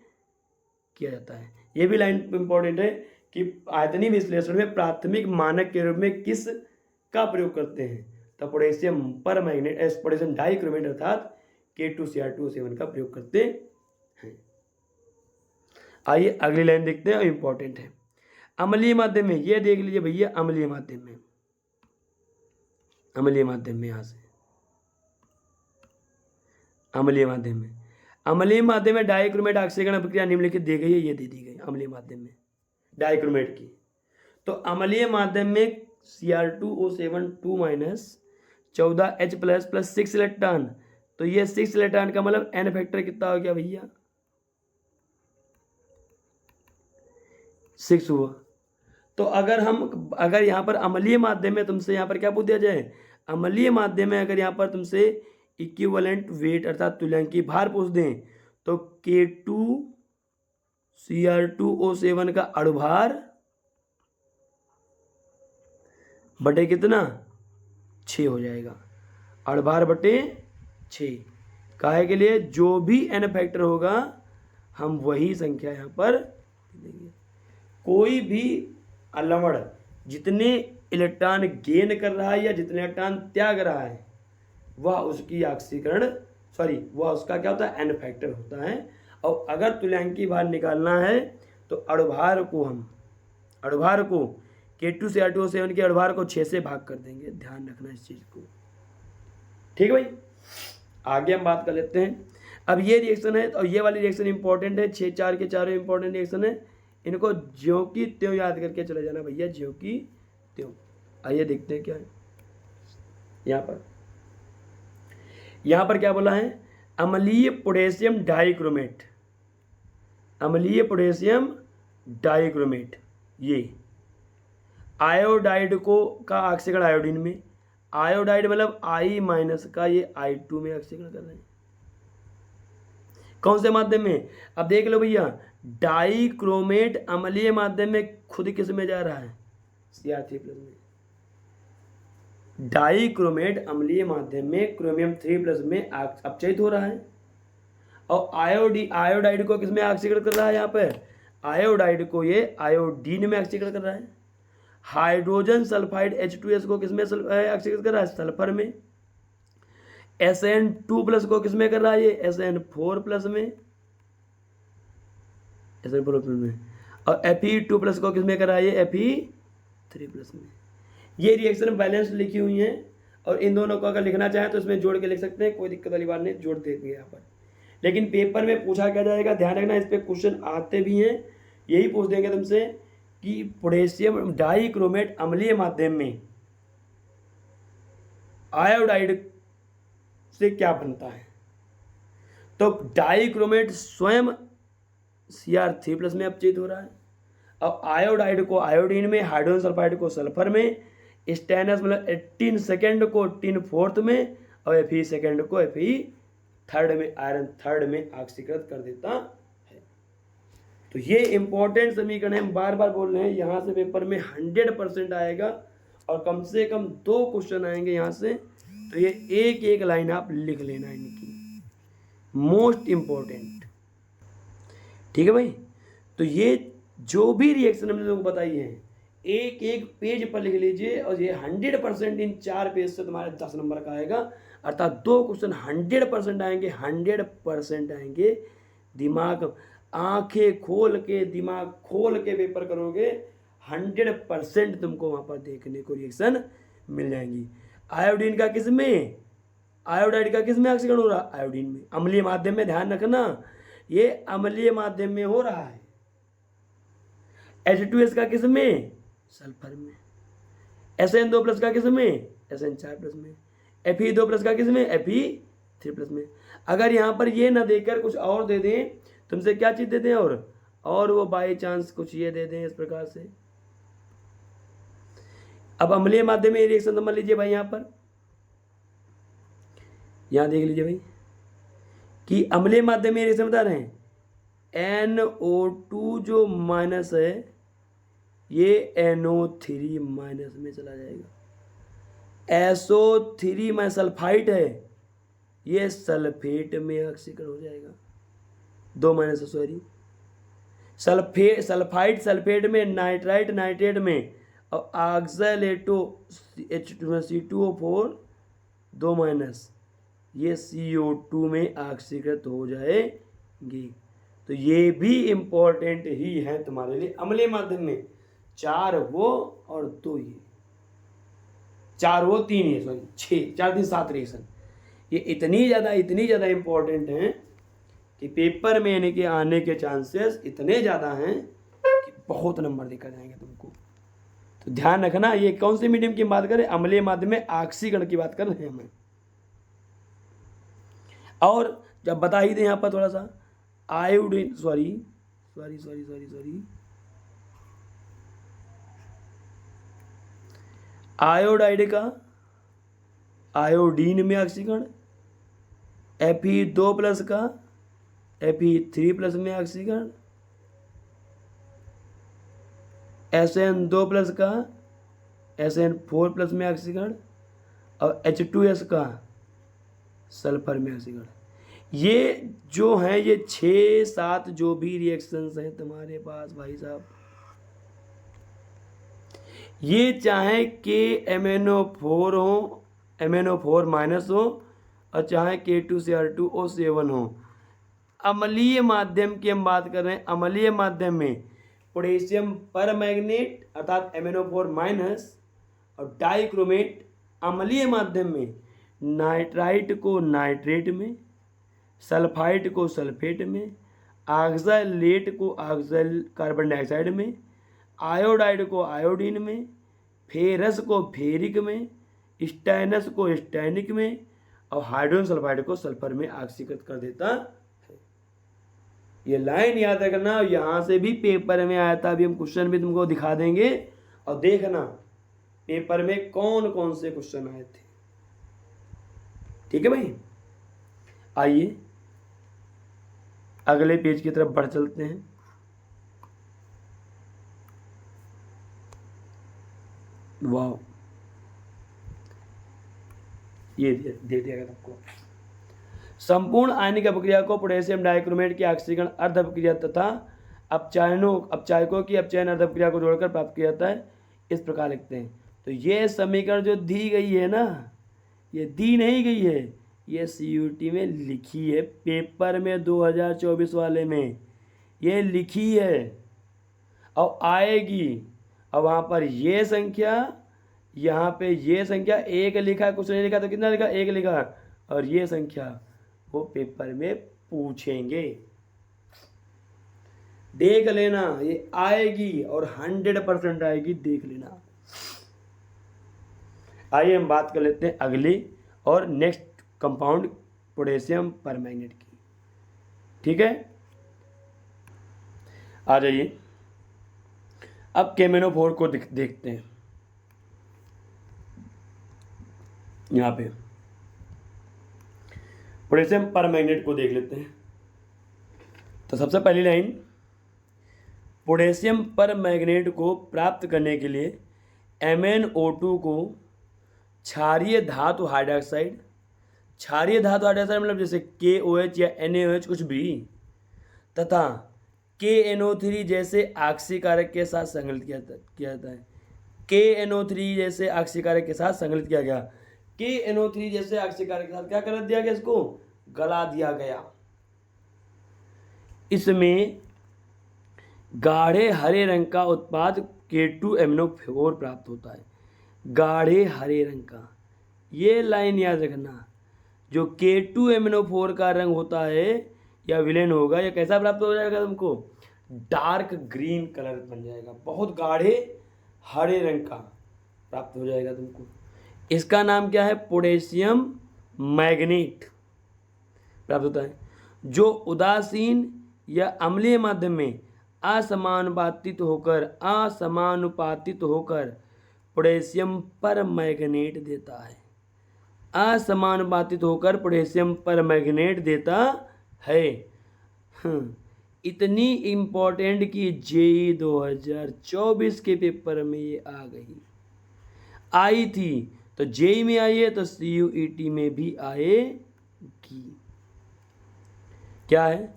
A: किया जाता है। ये भी लाइन इंपॉर्टेंट है कि आयतनीय विश्लेषण में प्राथमिक मानक के रूप में किस का प्रयोग करते हैं, तो पोटेशियम पर मैग्नेट पोटेशियम डाइक्रोमेट अर्थात K2Cr2O7 का प्रयोग करते हैं। आइए अगली लाइन देखते हैं, इंपॉर्टेंट है। अम्लीय माध्यम में, ये देख लीजिए भैया, अम्लीय माध्यम में, अम्लीय माध्यम में, यहां से अम्लीय माध्यम में, अम्लीय माध्यम में डाइक्रोमेट ऑक्सीकरण अभिक्रिया निम्नलिखित दी गई है, ये दे दी गई अम्लीय माध्यम में डाइक्रोमेट की। तो अम्लीय माध्यम में Cr2O7 2 - 14H+ + 6 इलेक्ट्रॉन, तो ये 6 इलेक्ट्रॉन का मतलब n फैक्टर कितना हो गया भैया, 6 हुआ। तो अगर यहाँ पर अम्लीय माध्यम में तुमसे यहाँ पर क्या पूछ दिया जाए, अम्लीय माध्यम में अगर यहाँ पर तुमसे इक्विवेलेंट वेट अर्थात तुल्यांकी भार पूछ दें, तो K2Cr2O7 का अणुभार बटे कितना, 6 हो जाएगा, अणुभार बटे 6। काहे के लिए, जो भी n फैक्टर होगा हम वही संख्या यहाँ पर देंगे। कोई भी अलवड़ जितने इलेक्ट्रॉन गेन कर रहा है या जितने इलेक्ट्रॉन त्याग रहा है वह उसकी ऑक्सीकरण वह उसका क्या होता है, n फैक्टर होता है। और अगर तुल्यांकी भार निकालना है तो अणुभार को K2 से R2O7 के अणुभार को 6 से भाग कर देंगे। ध्यान रखना इस चीज को, ठीक है भाई। आगे हम बात कर लेते हैं। अब ये रिएक्शन है और ये वाली रिएक्शन इंपॉर्टेंट है, 6-4 के चारों इंपॉर्टेंट रिएक्शन है। इनको ज्यों की त्यों याद करके चले जाना भैया, ज्यों की त्यों। आइए देखते हैं क्या है यहाँ पर क्या बोला है, अम्लीय पोटेशियम डाइक्रोमेट, ये आयोडाइड का ऑक्सीकरण आयोडीन में, आयोडाइड मतलब I- का ये I2 में ऑक्सीकरण कर रहे हैं। कौन से माध्यम में, अब देख लो भैया, डाइक्रोमेट अम्लीय माध्यम में खुद किस में जा रहा है, Cr3+ में। डाइक्रोमेट अम्लीय माध्यम में क्रोमियम 3+ में अपचयित हो रहा है। और आयोडाइड को किस में ऑक्सीकरण कर रहा है, यहाँ पर आयोडाइड को ये आयोडीन में ऑक्सीकरण कर रहा है। हाइड्रोजन सल्फाइड H2S को किस में ऑक्सीकरण कर रहा है, सल्फर में। Sn2+ को किस में कर रहा है, ये Sn4+ में, और Fe2+ को किस में कर रहा है, ये Fe3+ में। ये रिएक्शन बैलेंस लिखी हुई है और इन दोनों को अगर लिखना चाहें तो इसमें जोड़ के लिख सकते हैं, कोई दिक्कत वाली बात नहीं, जोड़ देंगे यहाँ पर। लेकिन पेपर में पूछा क्या जाएगा, ध्यान रखना, इस पर क्वेश्चन आते भी हैं। यही पूछ देंगे तुमसे कि पोटेशियम डाइक्रोमेट अम्लीय माध्यम में आयोडाइड से क्या बनता है। तो डाइक्रोमेट स्वयं Cr3+ में अपचयित हो रहा है। अब आयोडाइड को आयोडीन में, हाइड्रोजन सल्फाइड को सल्फर में, स्टेनस मतलब 18 सेकेंड को 18/4 में, और Fe सेकेंड को Fe3 में, आयरन 3 में ऑक्सीकृत कर देता है। तो ये इंपॉर्टेंट समीकरण है, हम बार बार बोल रहे हैं, यहाँ से पेपर में 100% आएगा और कम से कम 2 क्वेश्चन आएंगे यहाँ से। तो ये एक एक लाइन आप लिख लेना इनकी, मोस्ट इंपॉर्टेंट, ठीक है भाई। तो ये जो भी रिएक्शन हमने लोग बताई है एक एक पेज पर लिख लीजिए, और ये 100% इन 4 पेज से तुम्हारे 10 नंबर का आएगा। अर्थात 2 क्वेश्चन 100% आएंगे, 100% आएंगे। दिमाग आंखें खोल के, दिमाग खोल के पेपर करोगे, 100% तुमको वहाँ पर देखने को रिएक्शन मिल जाएंगी। आयोडीन का किस में, आयोडाइड का किस में ऑक्सीकरण हो रहा, आयोडीन में, अम्लीय माध्यम में। ध्यान रखना, ये अम्लीय माध्यम में हो रहा है। H2S का किस में, सल्फर में। Sn2+ का किस में, Sn4+ में। Fe2+ का किस में, Fe3+ में। अगर यहाँ पर ये ना देकर कुछ और दे दें, तुमसे क्या चीज दे दें, और वो बाई चांस कुछ ये दे दें इस प्रकार से। अब अम्लीय माध्यम में रिएक्शन समझ लीजिए भाई, यहाँ देख लीजिए भाई कि अम्लीय माध्यम में रिएक्शन बता रहे हैं, NO2 जो माइनस है ये NO3- में चला जाएगा। SO3 में सल्फाइड है, ये सल्फेट में ऑक्सीकरण हो जाएगा, 2- सॉरी, सल्फाइड सल्फेट में, नाइट्राइट नाइट्रेट में, और ऑक्सैलेटो C2O4 2- ये CO2 में ऑक्सीकृत हो जाएंगे। तो ये भी इंपॉर्टेंट ही है तुम्हारे लिए। अम्लीय माध्यम में 4 वो और 2 ये, 4 वो 3 ये, सॉरी 6, 4 3 7 रिएक्शन। ये इतनी ज़्यादा इंपॉर्टेंट हैं कि पेपर में इनके आने के चांसेस इतने ज़्यादा हैं कि बहुत नंबर देकर जाएंगे तुमको। तो ध्यान रखना, ये कौन से मीडियम की बात करें, अम्लीय माध्यम में ऑक्सीकरण की बात कर रहे हैं हमें। और जब बता ही दें यहाँ पर थोड़ा सा, आयोडीन सॉरी आयोडाइड का आयोडीन में ऑक्सीकरण, Fe2+ का Fe3+ में ऑक्सीकरण, Sn2+ का Sn4+ में ऑक्सीकरण, और H2S का सल्फर में ऑक्सीकरण। ये जो हैं ये 6-7 जो भी रिएक्शंस हैं तुम्हारे पास भाई साहब, ये चाहे के MnO4 हो, MnO4 माइनस हो, और चाहे K2Cr2O7 हो, अम्लीय माध्यम की हम बात कर रहे हैं। अम्लीय माध्यम में पोटेशियम पर मैग्नेट अर्थात MnO4 माइनस और डाइक्रोमेट, अम्लीय माध्यम में नाइट्राइट को नाइट्रेट में, सल्फाइड को सल्फेट में, ऑक्सैलेट को ऑक्सल कार्बन डाइऑक्साइड में, आयोडाइड को आयोडीन में, फेरस को फेरिक में, स्टैनस को स्टैनिक में, और हाइड्रोजन सल्फाइड को सल्फर में ऑक्सीकृत कर देता है। ये लाइन याद रखना, यहाँ से भी पेपर में आया था। अभी हम क्वेश्चन भी तुमको दिखा देंगे और देखना पेपर में कौन कौन से क्वेश्चन आए थे। ठीक है भाई, आइए अगले पेज की तरफ बढ़ चलते हैं। वाह, ये दे दिया गया तुमको। संपूर्ण आयनिक अपक्रिया को पोटेशियम डाइक्रोमेट की ऑक्सीकरण अर्ध अपक्रिया तथा अपचायकों की अपचयन अर्ध अपक्रिया को जोड़कर प्राप्त किया जाता है। इस प्रकार लिखते हैं। तो ये समीकरण जो दी गई है ना, ये दी नहीं गई है, ये CUT में लिखी है, पेपर में 2024 वाले में ये लिखी है और आएगी। अब वहाँ पर ये संख्या, यहाँ पे ये संख्या एक लिखा, कुछ नहीं लिखा, तो कितना लिखा? एक लिखा। और ये संख्या वो पेपर में पूछेंगे, देख लेना, ये आएगी और 100% आएगी, देख लेना। आइए हम बात कर लेते हैं अगली और नेक्स्ट कंपाउंड पोटेशियम परमैंगनेट की। ठीक है, आ जाइए अब KMnO4 को देखते हैं। यहाँ पे पोटेशियम परमैंगनेट को देख लेते हैं। तो सबसे पहली लाइन, पोटेशियम परमैंगनेट को प्राप्त करने के लिए MnO2 को क्षारीय धातु हाइड्रोक्साइड, क्षारीय धातु हाइड्रोक्साइड मतलब जैसे KOH या NaOH कुछ भी, तथा KNO3 जैसे ऑक्सीकारक के साथ संकलित किया जाता है। KNO3 जैसे ऑक्सीकारक के साथ संकलित किया गया। KNO3 जैसे ऑक्सीकारक के साथ क्या कर दिया गया? इसको गला दिया गया। इसमें गाढ़े हरे रंग का उत्पाद K2MnO4 प्राप्त होता है। गाढ़े हरे रंग का, ये लाइन याद रखना, जो K2MnO4 का रंग होता है या विलेन होगा, या कैसा प्राप्त हो जाएगा तुमको? डार्क ग्रीन कलर बन जाएगा, बहुत गाढ़े हरे रंग का प्राप्त हो जाएगा तुमको। इसका नाम क्या है? पोटेशियम मैग्नेट प्राप्त होता है, जो उदासीन या अम्लीय माध्यम में असमानुपातित होकर पोटेशियम परमैंगनेट देता है। असमानुपातित होकर पोटेशियम परमैंगनेट देता है। इतनी इम्पोर्टेंट कि JEE 2024 के पेपर में ये आई थी, तो JEE में आई है तो CUET में भी आएगी। क्या है?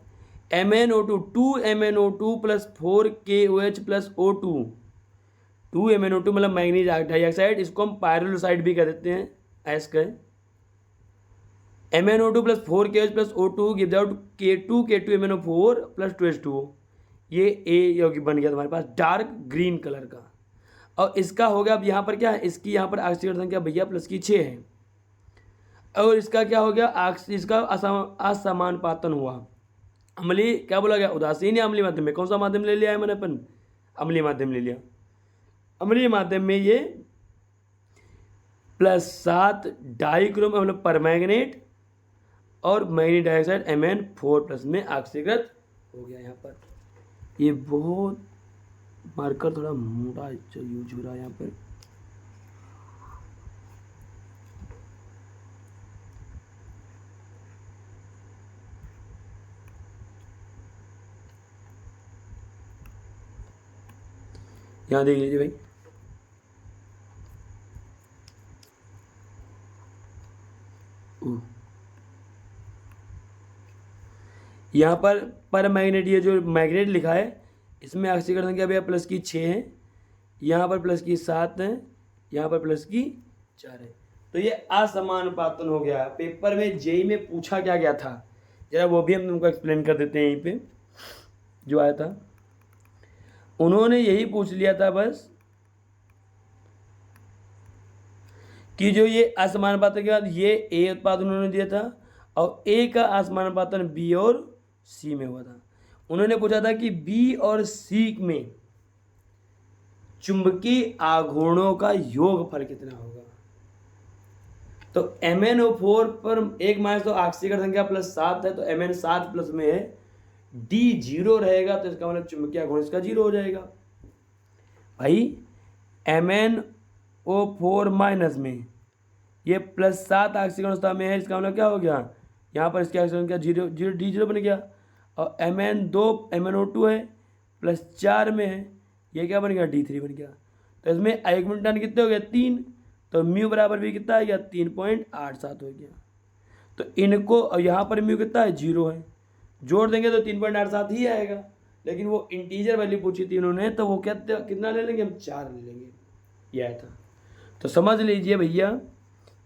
A: MnO2 2MnO2 plus 4KOH plus O2, 2MnO2 मतलब मैग्नीज डाइऑक्साइड, इसको हम पायरोलोसाइड भी कह देते हैं, ऐस कहें। MnO2 plus 4KOH plus O2 gives out K2MnO4 plus 2H2O। ये ए यौगिक बन गया तुम्हारे पास डार्क ग्रीन कलर का। और इसका हो गया, अब यहाँ पर क्या है? इसकी यहाँ पर ऑक्सीकरण संख्या भैया प्लस की 6 है, और इसका क्या हो गया? इसका असमानुपातन हुआ। अम्लीय क्या बोला गया? उदासीन या अम्लीय माध्यम में? कौन सा माध्यम ले लिया है मैंने? अपन अम्लीय माध्यम ले लिया। अम्लीय माध्यम में ये +7 डाइक्रोम मतलब परमैंगनेट और मैग्नीज डाइऑक्साइड Mn4+ में ऑक्सीकृत हो गया। यहाँ पर ये बहुत मार्कर थोड़ा मोटा यूज हो रहा है यहाँ पर। यहाँ देख लीजिए भाई, यहाँ पर मैग्नेट, ये जो मैग्नेट लिखा है इसमें ऑक्सीकरण संख्या भैया प्लस की 6 है, यहाँ पर प्लस की 7 है, यहाँ पर प्लस की 4 है। तो ये असमानुपातन हो गया। पेपर में जेई में पूछा क्या गया था, जरा वो भी हम तुमको एक्सप्लेन कर देते हैं। यहीं पे जो आया था उन्होंने यही पूछ लिया था बस कि जो ये असमानुपातन के बाद ये ए उत्पाद उन्होंने दिया था और ए का असमानुपातन बी और सी में हुआ था। उन्होंने पूछा था कि बी और सी में चुंबकीय आघूर्णों का योगफल कितना होगा। तो MnO4 पर एक माइनस तो ऑक्सीकरण संख्या प्लस 7 है, तो Mn 7 प्लस में है, D 0 रहेगा, तो इसका मतलब चुंबकीय आघूर्ण इसका 0 हो जाएगा। भाई MnO4 माइनस में ये प्लस 7 ऑक्सीकरण अवस्था में है, इसका मतलब क्या हो गया, यहाँ पर इसकी ऑक्सीकरण संख्या 0 D 0 बन गया। और MnO2 है प्लस 4 में है, ये क्या बन गया, D3 बन गया। तो इसमें आयुग्मन कितने हो गए, 3, तो म्यू बराबर भी कितना आ गया, 3.87 हो गया। तो इनको, और यहाँ पर म्यू कितना है, 0 है, जोड़ देंगे तो 3.87 ही आएगा। लेकिन वो इंटीजर वैल्यू पूछी थी उन्होंने, तो वो कितना ले लेंगे, हम 4 ले लेंगे, यह था। तो समझ लीजिए भैया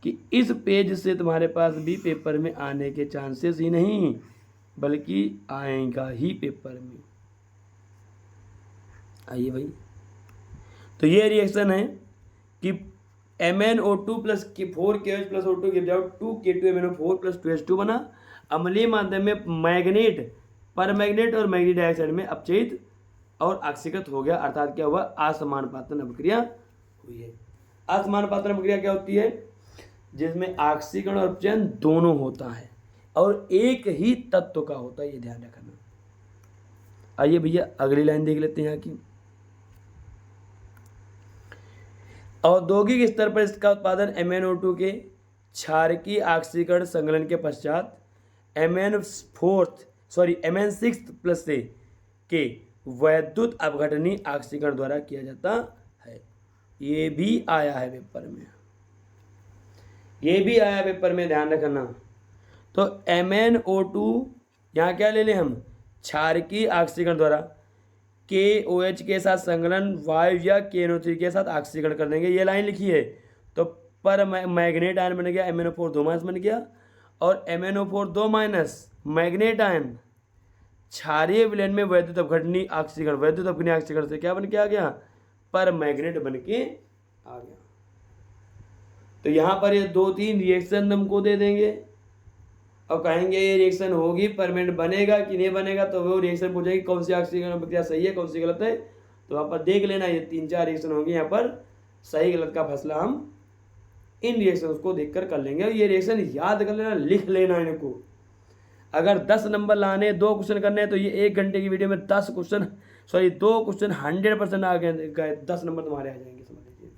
A: कि इस पेज से तुम्हारे पास भी पेपर में आने के चांसेस ही नहीं बल्कि आएगा ही पेपर में। आइए भाई, तो ये रिएक्शन है कि MnO2 plus 4KOH plus O2 gives out 2K2MnO4 plus 2H2 बना। अम्लीय माध्यम में मैग्नेट, परमैग्नेट और मैग्नीज डाइऑक्साइड में अपचयित और ऑक्सीकृत हो गया, अर्थात क्या हुआ, असमानुपातन अभिक्रिया हुई है। असमानुपातन अभिक्रिया क्या होती है, जिसमें ऑक्सीकरण और अपचयन दोनों होता है और एक ही तत्व का होता है, ये ध्यान रखना। आइए भैया अगली लाइन देख लेते हैं यहाँ की। औद्योगिक स्तर पर इसका उत्पादन MnO2 के क्षारकीय ऑक्सीकरण संकलन के पश्चात Mn6 प्लस से के वैद्युत अपघटनीय ऑक्सीकरण द्वारा किया जाता है। ये भी आया है पेपर में, ये भी आया पेपर में, ध्यान रखना। तो MnO2 यहाँ क्या ले लें हम, क्षारकीय ऑक्सीकरण द्वारा KOH के साथ संकलन वायु या KNO3 के साथ ऑक्सीकरण कर देंगे। ये लाइन लिखी है, तो पर मैग्नेट आयन बन गया, MnO4 2 माइनस बन गया, और MnO4 2 माइनस मैग्नेट आयन क्षारीय विलयन में वैद्युत अपघटनीय ऑक्सीकरण, वैद्युत अपघटनीय ऑक्सीकरण से क्या बन के आ गया, पर मैग्नेट बन के आ गया। तो यहाँ पर ये 2-3 रिएक्शन हमको दे देंगे और कहेंगे ये रिएक्शन होगी, परमानेंट बनेगा कि नहीं बनेगा, तो वो रिएक्शन पूछेगी कौन सी ऑक्सीकरण प्रक्रिया सही है कौन सी गलत है। तो वहाँ पर देख लेना, ये 3-4 रिएक्शन होंगे, यहाँ पर सही गलत का फैसला हम इन रिएक्शन को देखकर कर लेंगे। और ये रिएक्शन याद कर लेना, लिख लेना इनको। अगर 10 नंबर लाने, 2 क्वेश्चन करने हैं, तो ये 1 घंटे की वीडियो में 2 क्वेश्चन 100% आ गए, 10 नंबर तुम्हारे आ जाएंगे, समझ लीजिए।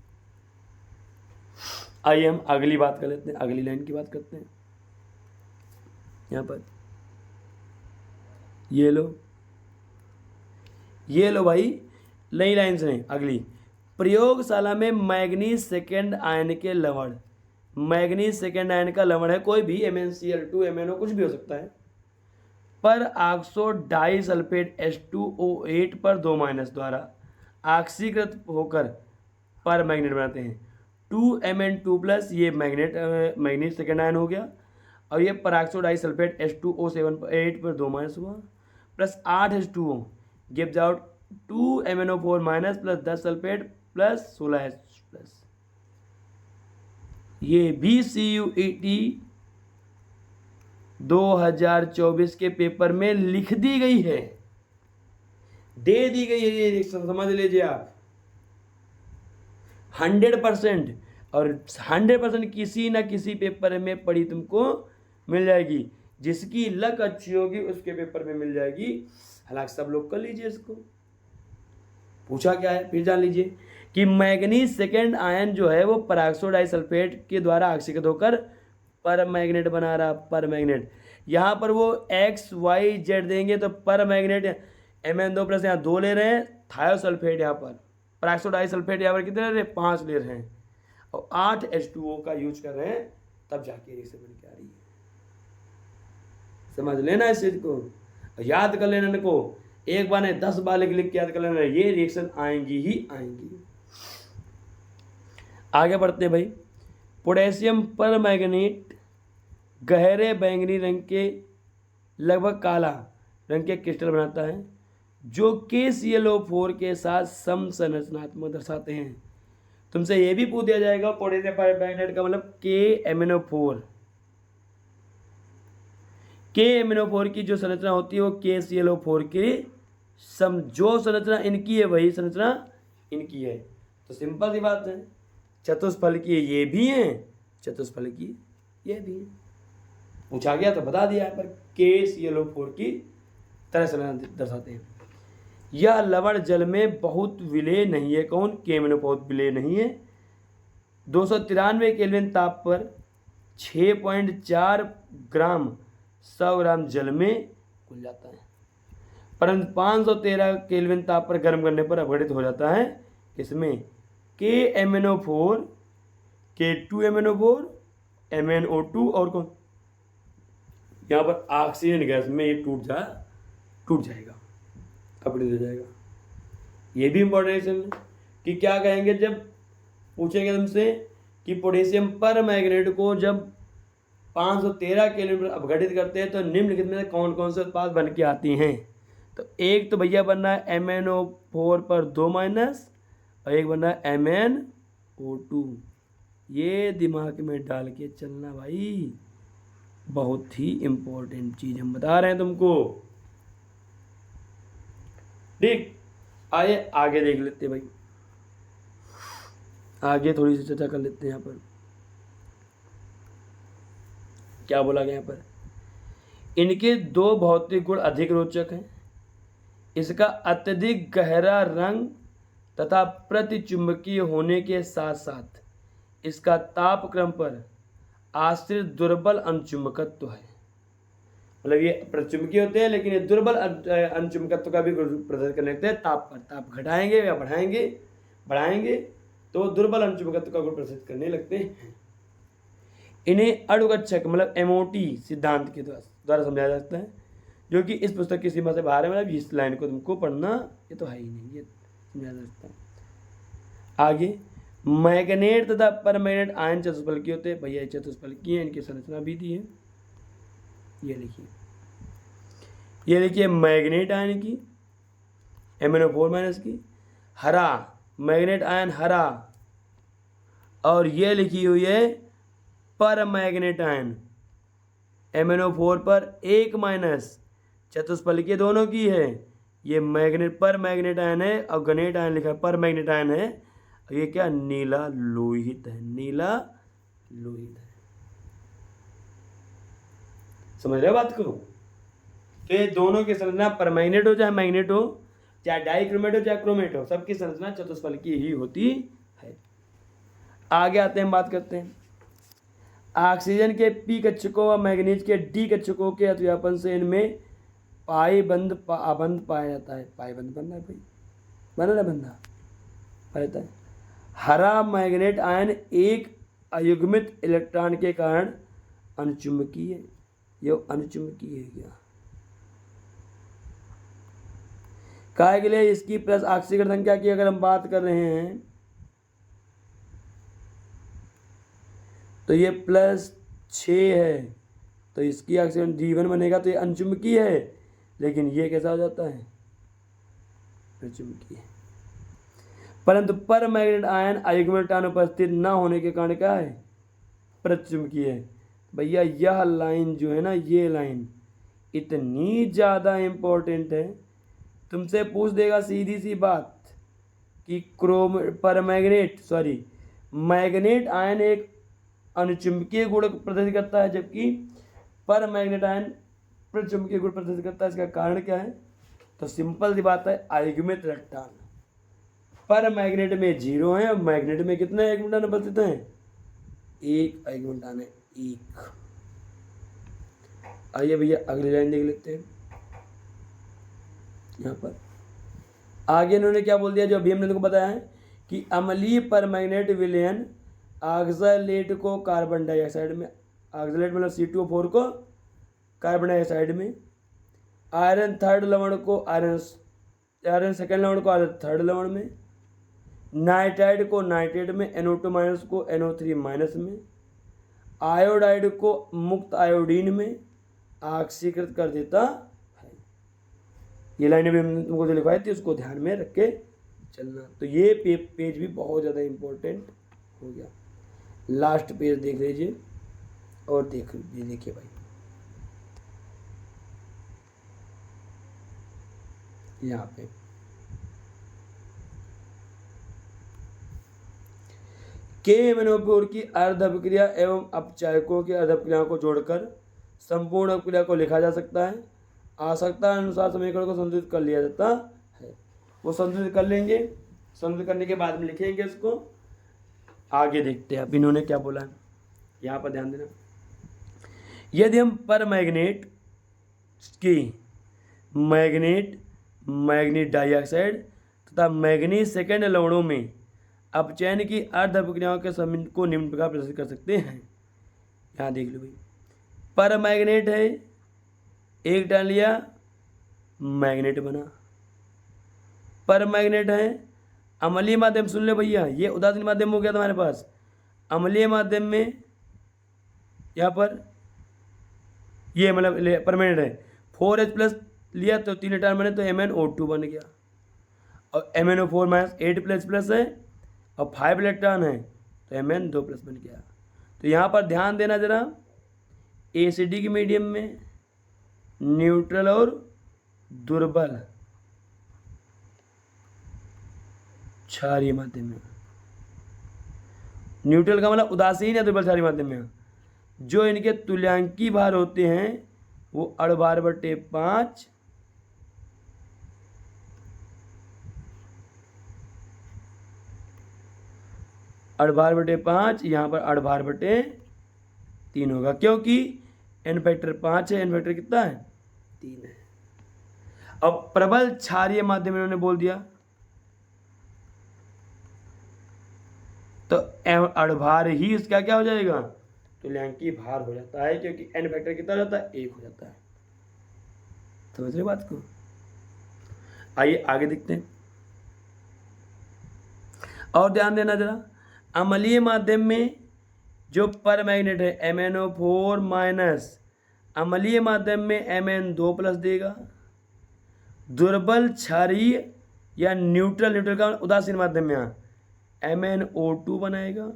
A: आइए हम अगली बात कर लेते हैं, अगली लाइन की बात करते हैं। यहाँ पर ये लो भाई, नई लाइन से अगली। प्रयोगशाला में मैग्नीज सेकेंड आयन के लवण, मैग्नीज सेकेंड आयन का लवण है कोई भी, MnCl2 MnO कुछ भी हो सकता है, पर ऑक्सो डाई सल्फेट H2O8 पर 2 माइनस द्वारा ऑक्सीकृत होकर पर मैग्नेट बनाते हैं। 2Mn2 प्लस, ये मैग्नीज सेकेंड आयन हो गया, और ये पराक्सो डाई सल्फेट H2O8 पर 2 माइनस हुआ, plus 8H2O gives out 2MnO4 minus plus 10 sulphate plus 16H plus. ये भी CUET 2024 के पेपर में लिख दी गई है, दे दी गई है, ये समझ लीजिए आप। 100% और 100% किसी ना किसी पेपर में पढ़ी तुमको मिल जाएगी, जिसकी लक अच्छी होगी उसके पेपर में मिल जाएगी। हालांकि सब लोग कर लीजिए इसको। पूछा क्या है फिर जान लीजिए कि मैग्नीज सेकेंड आयन जो है वो पराक्सो डाइसल्फेट के द्वारा ऑक्सीकृत होकर पर मैग्नेट बना रहा, पर मैग्नेट। यहाँ पर वो XYZ देंगे तो पर मैग्नेट Mn2 प्लस यहाँ 2 ले रहे हैं, थायोसल्फेट यहाँ पर पराक्सो डाइसल्फेट यहाँ पर कितने ले रहे हैं, 5 ले रहे हैं, और 8H2O का यूज कर रहे हैं, तब जाके रिएक्शन बन के आ रही है। समझ लेना इस चीज को। याद कर लेना इनको, एक बार नहीं 10 बार लिख के याद कर लेना, ये रिएक्शन आएंगी ही आएंगी। आगे बढ़ते हैं भाई। पोटेशियम पर मैग्नीट गहरे बैंगनी रंग के लगभग काला रंग के क्रिस्टल बनाता है जो KClO4 के साथ समसंरचनात्मक दर्शाते हैं। तुमसे ये भी पूछ दिया जाएगा पोटेशियम पर मैग्नेट का मतलब KMnO4। KMnO4 की जो संरचना होती है वो KClO4 की जो संरचना इनकी है वही संरचना इनकी है। तो सिंपल सी बात है, चतुष्फल की ये भी हैं, चतुष्फल की ये भी हैं। पूछा गया तो बता दिया पर KClO4 की तरह से दर्शाते हैं। यह लवण जल में बहुत विलेय नहीं है। कौन? KMnO बहुत विलेय नहीं है। 293 केल्विन ताप पर 6.4 ग्राम 100 ग्राम जल में घुल जाता है, परंतु 513 केल्विन ताप पर गर्म करने पर अपघटित हो जाता है। इसमें KMnO4, K2MnO4, MnO2 और कौन, यहाँ पर ऑक्सीजन गैस में ये टूट जाएगा, अपघटित हो जाएगा। ये भी इंपॉर्टेंट है कि क्या कहेंगे जब पूछेंगे तुमसे कि पोटेशियम पर मैग्नेट को जब 513 केल्विन पर अपघटित करते हैं तो निम्नलिखित में से कौन कौन से उत्पाद बन के आती हैं। तो एक तो भैया बनना है MnO4 पर 2 माइनस और एक बनना है MnO2। ये दिमाग में डाल के चलना भाई, बहुत ही इंपॉर्टेंट चीज हम बता रहे हैं तुमको। ठीक, आइए आगे देख लेते हैं भाई, आगे थोड़ी सी चर्चा कर लेते हैं। यहाँ पर क्या बोला गया, यहाँ पर इनके 2 भौतिक गुण अधिक रोचक हैं। इसका अत्यधिक गहरा रंग तथा प्रतिचुंबकीय होने के साथ साथ इसका तापक्रम पर आश्रित दुर्बल अनुचुंबकत्व है। मतलब ये प्रतिचुंबकीय होते हैं लेकिन ये दुर्बल अनुचुंबकत्व का भी प्रदर्शन कर लेते हैं ताप पर। ताप घटाएंगे या बढ़ाएंगे तो दुर्बल अनुचुंबकत्व का गुण प्रदर्शित करने लगते हैं। इन्हें अणुगच्छक मतलब MOT सिद्धांत के द्वारा समझाया जा सकता है, जो कि इस पुस्तक की सीमा से बाहर है। मतलब इस लाइन को तुमको पढ़ना ये तो है ही नहीं, ये समझाया जा सकता है। आगे मैग्नेट तथा परमैग्नेट आयन चतुष्फलकी होते हैं। भैया चतुष्फलकी है, इनकी संरचना भी दी है। ये लिखिए मैग्नेट आयन की MnO4 माइनस की हरा, मैग्नेट आयन हरा, और ये लिखी हुई है परमैग्नेट आयन MnO4 पर 1 माइनस, चतुष्फलकी दोनों की है। ये मैग्नेट पर मैग्नेट आयन है और गनेट आयन लिखा है, पर मैग्नेट आयन है। ये क्या, नीला लोहित है, नीला लोहित है। समझ रहे हो बात को? तो ये दोनों की संरचना परमैग्नेट हो चाहे मैग्नेट हो, चाहे डाइक्रोमेट हो चाहे क्रोमेट हो, सबकी संरचना चतुष्फलकी ही होती है। आगे आते हैं, बात करते हैं ऑक्सीजन के P कक्षकों व मैग्नीज के D कक्षकों के अतिव्यापन से इनमें पाईबंद आबंध पाया जाता है। पाईबंद बनना है भाई, बना ना बंदा रहता है। हरा मैग्नेट आयन एक अयुग्मित इलेक्ट्रॉन के कारण अनुचुंबकीय है। ये अनुचुंबकीय है क्या, काहे के लिए इसकी प्लस ऑक्सीकरण संख्या की अगर हम बात कर रहे हैं तो ये +6 है, तो इसकी ऑक्सीजन D1 बनेगा, तो ये अनुचुंबकीय है। लेकिन ये कैसा हो जाता है, अनुचुंबकीय। परंतु पर मैग्नेट आयन अयुग्मित उपस्थित न होने के कारण क्या है, प्रतिचुंबकीय है। भैया यह लाइन जो है ना, ये लाइन इतनी ज़्यादा इम्पोर्टेंट है, तुमसे पूछ देगा सीधी सी बात कि मैग्नेट आयन एक अनुचुंबकीय गुण प्रदर्शित करता है जबकि पर मैग्नेट आयन प्रतिचुंबकीय गुण प्रदर्शित करता है। इसका कारण क्या है? तो सिंपल सी बात है, अयुग्मित इलेक्ट्रॉन। पर मैग्नेट में 0 है और मैग्नेट में कितने अयुग्मित उपस्थित हैं? 1 अयुग्मित है, 1। आइए भैया अगली लाइन देख लेते हैं। यहाँ पर आगे इन्होंने क्या बोल दिया, जो अभी हमने तुमको बताया है कि अम्लीय परमैग्नेट विलयन ऑक्सलेट को कार्बन डाइऑक्साइड में, ऑक्सलेट मतलब C2O4 को कार्बन डाइऑक्साइड में आयरन थर्ड लवण को आयरन सेकेंड लवण को आयरन थर्ड लवण में, नाइट्राइड को नाइट्रेट में, NO2 माइनस को NO3 माइनस में, आयोडाइड को मुक्त आयोडीन में ऑक्सीकृत कर देता है। ये लाइनें भी हमने तुमको जो लिखवाई थी उसको ध्यान में रख के चलना। तो ये पेज भी बहुत ज़्यादा इम्पोर्टेंट हो गया। लास्ट पेज देख लीजिए और देखिए भाई, यहाँ पे KMnO4 की अर्ध अपक्रिया एवं अपचायकों की अर्ध अपक्रियाओं को जोड़कर संपूर्ण अपक्रिया को लिखा जा सकता है। आवश्यकता अनुसार समीकरण को संतुलित कर लिया जाता है। वो संतुलित कर लेंगे, संतुलित करने के बाद में लिखेंगे इसको। आगे देखते हैं अब इन्होंने क्या बोला है, यहाँ पर ध्यान देना। यदि हम परमैग्नेट की मैग्नीज डाइऑक्साइड तथा मैग्नीज सेकेंड लवणों में अपचयन की अर्ध अपक्रियाओं के समीकरण को निम्न प्रकार प्रदर्शित कर सकते हैं। यहाँ देख लो भाई, परमैग्नेट है, एक डाल लिया मैग्नेट बना। परमैग्नेट है, अम्लीय माध्यम, सुन ले भैया, ये उदासीन माध्यम हो गया तुम्हारे पास। अम्लीय माध्यम में यहाँ पर ये मतलब परमानेंट है, 4H+ लिया तो 3 इलेक्ट्रॉन बने तो MnO2 बन गया, और MnO4 माइनस 8+ है और 5 इलेक्ट्रॉन है तो Mn2+ बन गया। तो यहाँ पर ध्यान देना जरा, एसिडिक मीडियम में न्यूट्रल और दुर्बल क्षारीय माध्यम में, न्यूट्रल का मतलब उदासीन या दुर्बल क्षारीय माध्यम में जो इनके तुल्यांकी भार होते हैं वो 18/5 18/5 यहाँ पर 18/3 होगा, क्योंकि n फैक्टर 5 है, n फैक्टर कितना है 3 है। अब प्रबल क्षारीय माध्यम इन्होंने बोल दिया तो अड़भार ही इसका क्या हो जाएगा, तुल्यांकी भार हो जाता है, क्योंकि n फैक्टर कितना हो जाता है 1 हो जाता है। समझ रहे बात को? आइए आगे देखते हैं और ध्यान देना जरा। अम्लीय माध्यम में जो परमैग्नेट है MnO4 माइनस, अम्लीय माध्यम में Mn2+ देगा। दुर्बल क्षारीय या न्यूट्रल का उदासीन माध्यम में यहाँ MnO2 बनाएगा,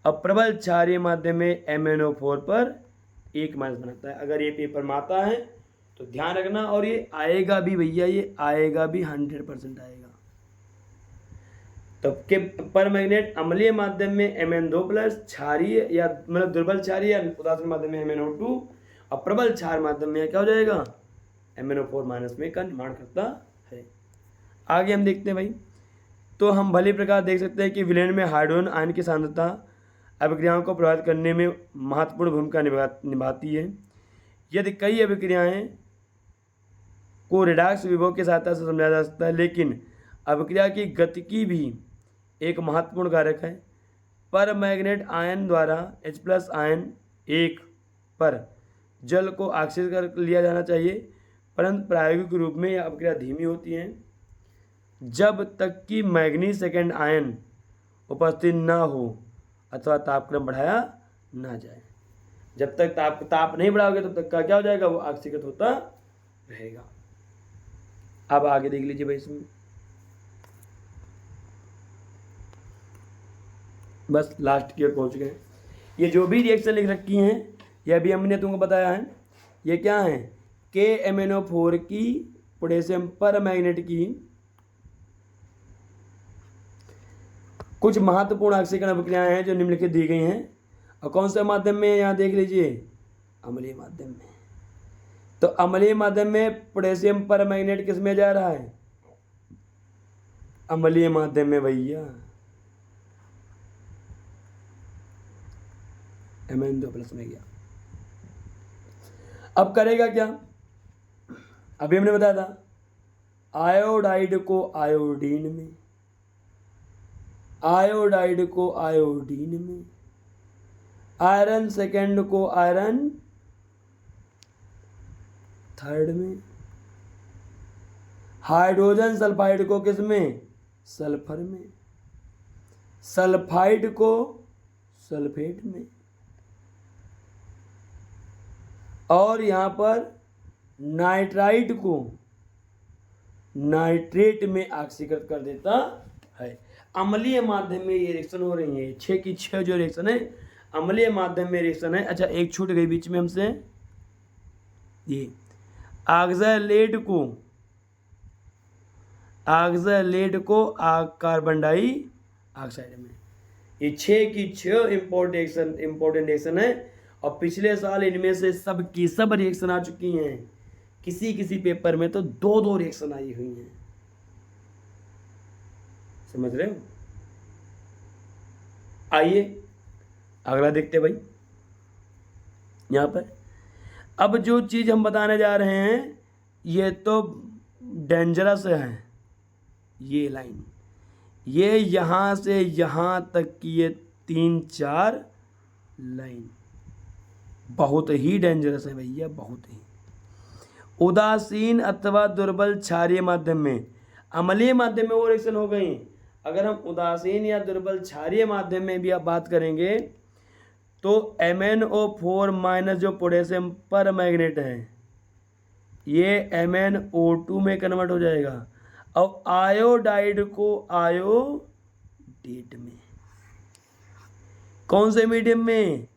A: अब प्रबल क्षारीय माध्यम में MnO4 पर 1 माइनस बनाता है। अगर ये पेपर में आता है तो ध्यान रखना, और ये आएगा भी भैया, ये आएगा भी 100% आएगा। तो के परमैग्नेट अम्लीय माध्यम में Mn2+, क्षारीय या मतलब दुर्बल क्षारीय या उदासीन माध्यम में MnO2, और प्रबल क्षार माध्यम में क्या हो जाएगा MnO4 माइनस में का निर्माण करता है। आगे हम देखते हैं भाई, तो हम भली प्रकार देख सकते हैं कि विलयन में हाइड्रोजन आयन की सांद्रता अभिक्रियाओं को प्रभावित करने में महत्वपूर्ण भूमिका निभाती है। यदि कई अभिक्रियाएं को रिडॉक्स विभव की सहायता से समझा जा सकता है, लेकिन अभिक्रिया की गतिकी भी एक महत्वपूर्ण कारक है। परमैग्नेट आयन द्वारा H+ आयन 1 पर जल को ऑक्सीकृत कर लिया जाना चाहिए, परंतु प्रायोगिक रूप में यह अभिक्रिया धीमी होती है जब तक कि मैग्नीज सेकेंड आयन उपस्थित ना हो अथवा तापक्रम बढ़ाया ना जाए। जब तक ताप नहीं बढ़ाओगे तब तक का क्या हो जाएगा, वो ऑक्सीकृत होता रहेगा। अब आगे देख लीजिए भाई, इसमें बस लास्ट की ओर पहुँच गए। ये जो भी रिएक्शन लिख रखी हैं ये अभी हमने तुमको बताया है, ये क्या है KMnO4 की पोटेशियम परमैग्नेट की कुछ महत्वपूर्ण ऑक्सीकरण अभिक्रियाएं हैं जो निम्नलिखित दी गई हैं, और कौन से माध्यम में, यहाँ देख लीजिए अम्लीय माध्यम में। तो अम्लीय माध्यम में पोटेशियम परमैग्नेट किस में जा रहा है, अम्लीय माध्यम में भैया Mn2+ में गया। अब करेगा क्या, अभी हमने बताया था आयोडाइड को आयोडीन में, आयोडाइड को आयोडीन में, आयरन सेकेंड को आयरन थर्ड में, हाइड्रोजन सल्फाइड को किस में? सल्फर में। सल्फाइड को सल्फेट में। और यहाँ पर नाइट्राइड को नाइट्रेट में ऑक्सीकृत कर देता है। अम्लीय माध्यम में ये रिएक्शन हो रही है। 6 की 6 जो रिएक्शन है अम्लीय माध्यम में रिएक्शन है। अच्छा, एक छूट गई बीच में हमसे, ये ऑक्सैलेट को कार्बन डाइऑक्साइड में। ये 6 की 6 इंपॉर्टेंट रिएक्शन है। और पिछले साल इनमें से सब की सब रिएक्शन आ चुकी हैं। किसी किसी पेपर में तो 2-2 रिएक्शन आई हुई हैं। समझ रहे हो? आइए अगला देखते भाई। यहाँ पर अब जो चीज़ हम बताने जा रहे हैं ये तो डेंजरस है। ये लाइन, ये यहाँ से यहाँ तक की ये 3-4 लाइन बहुत ही डेंजरस है भैया, बहुत ही। उदासीन अथवा दुर्बल क्षारीय माध्यम में, अम्लीय माध्यम में वो रिएक्शन हो गई। अगर हम उदासीन या दुर्बल क्षारीय माध्यम में भी आप बात करेंगे तो MnO4- जो पोटेशियम पर मैग्नेट है ये MnO2 में कन्वर्ट हो जाएगा। और आयोडाइड को आयोडेट में। कौन से मीडियम में?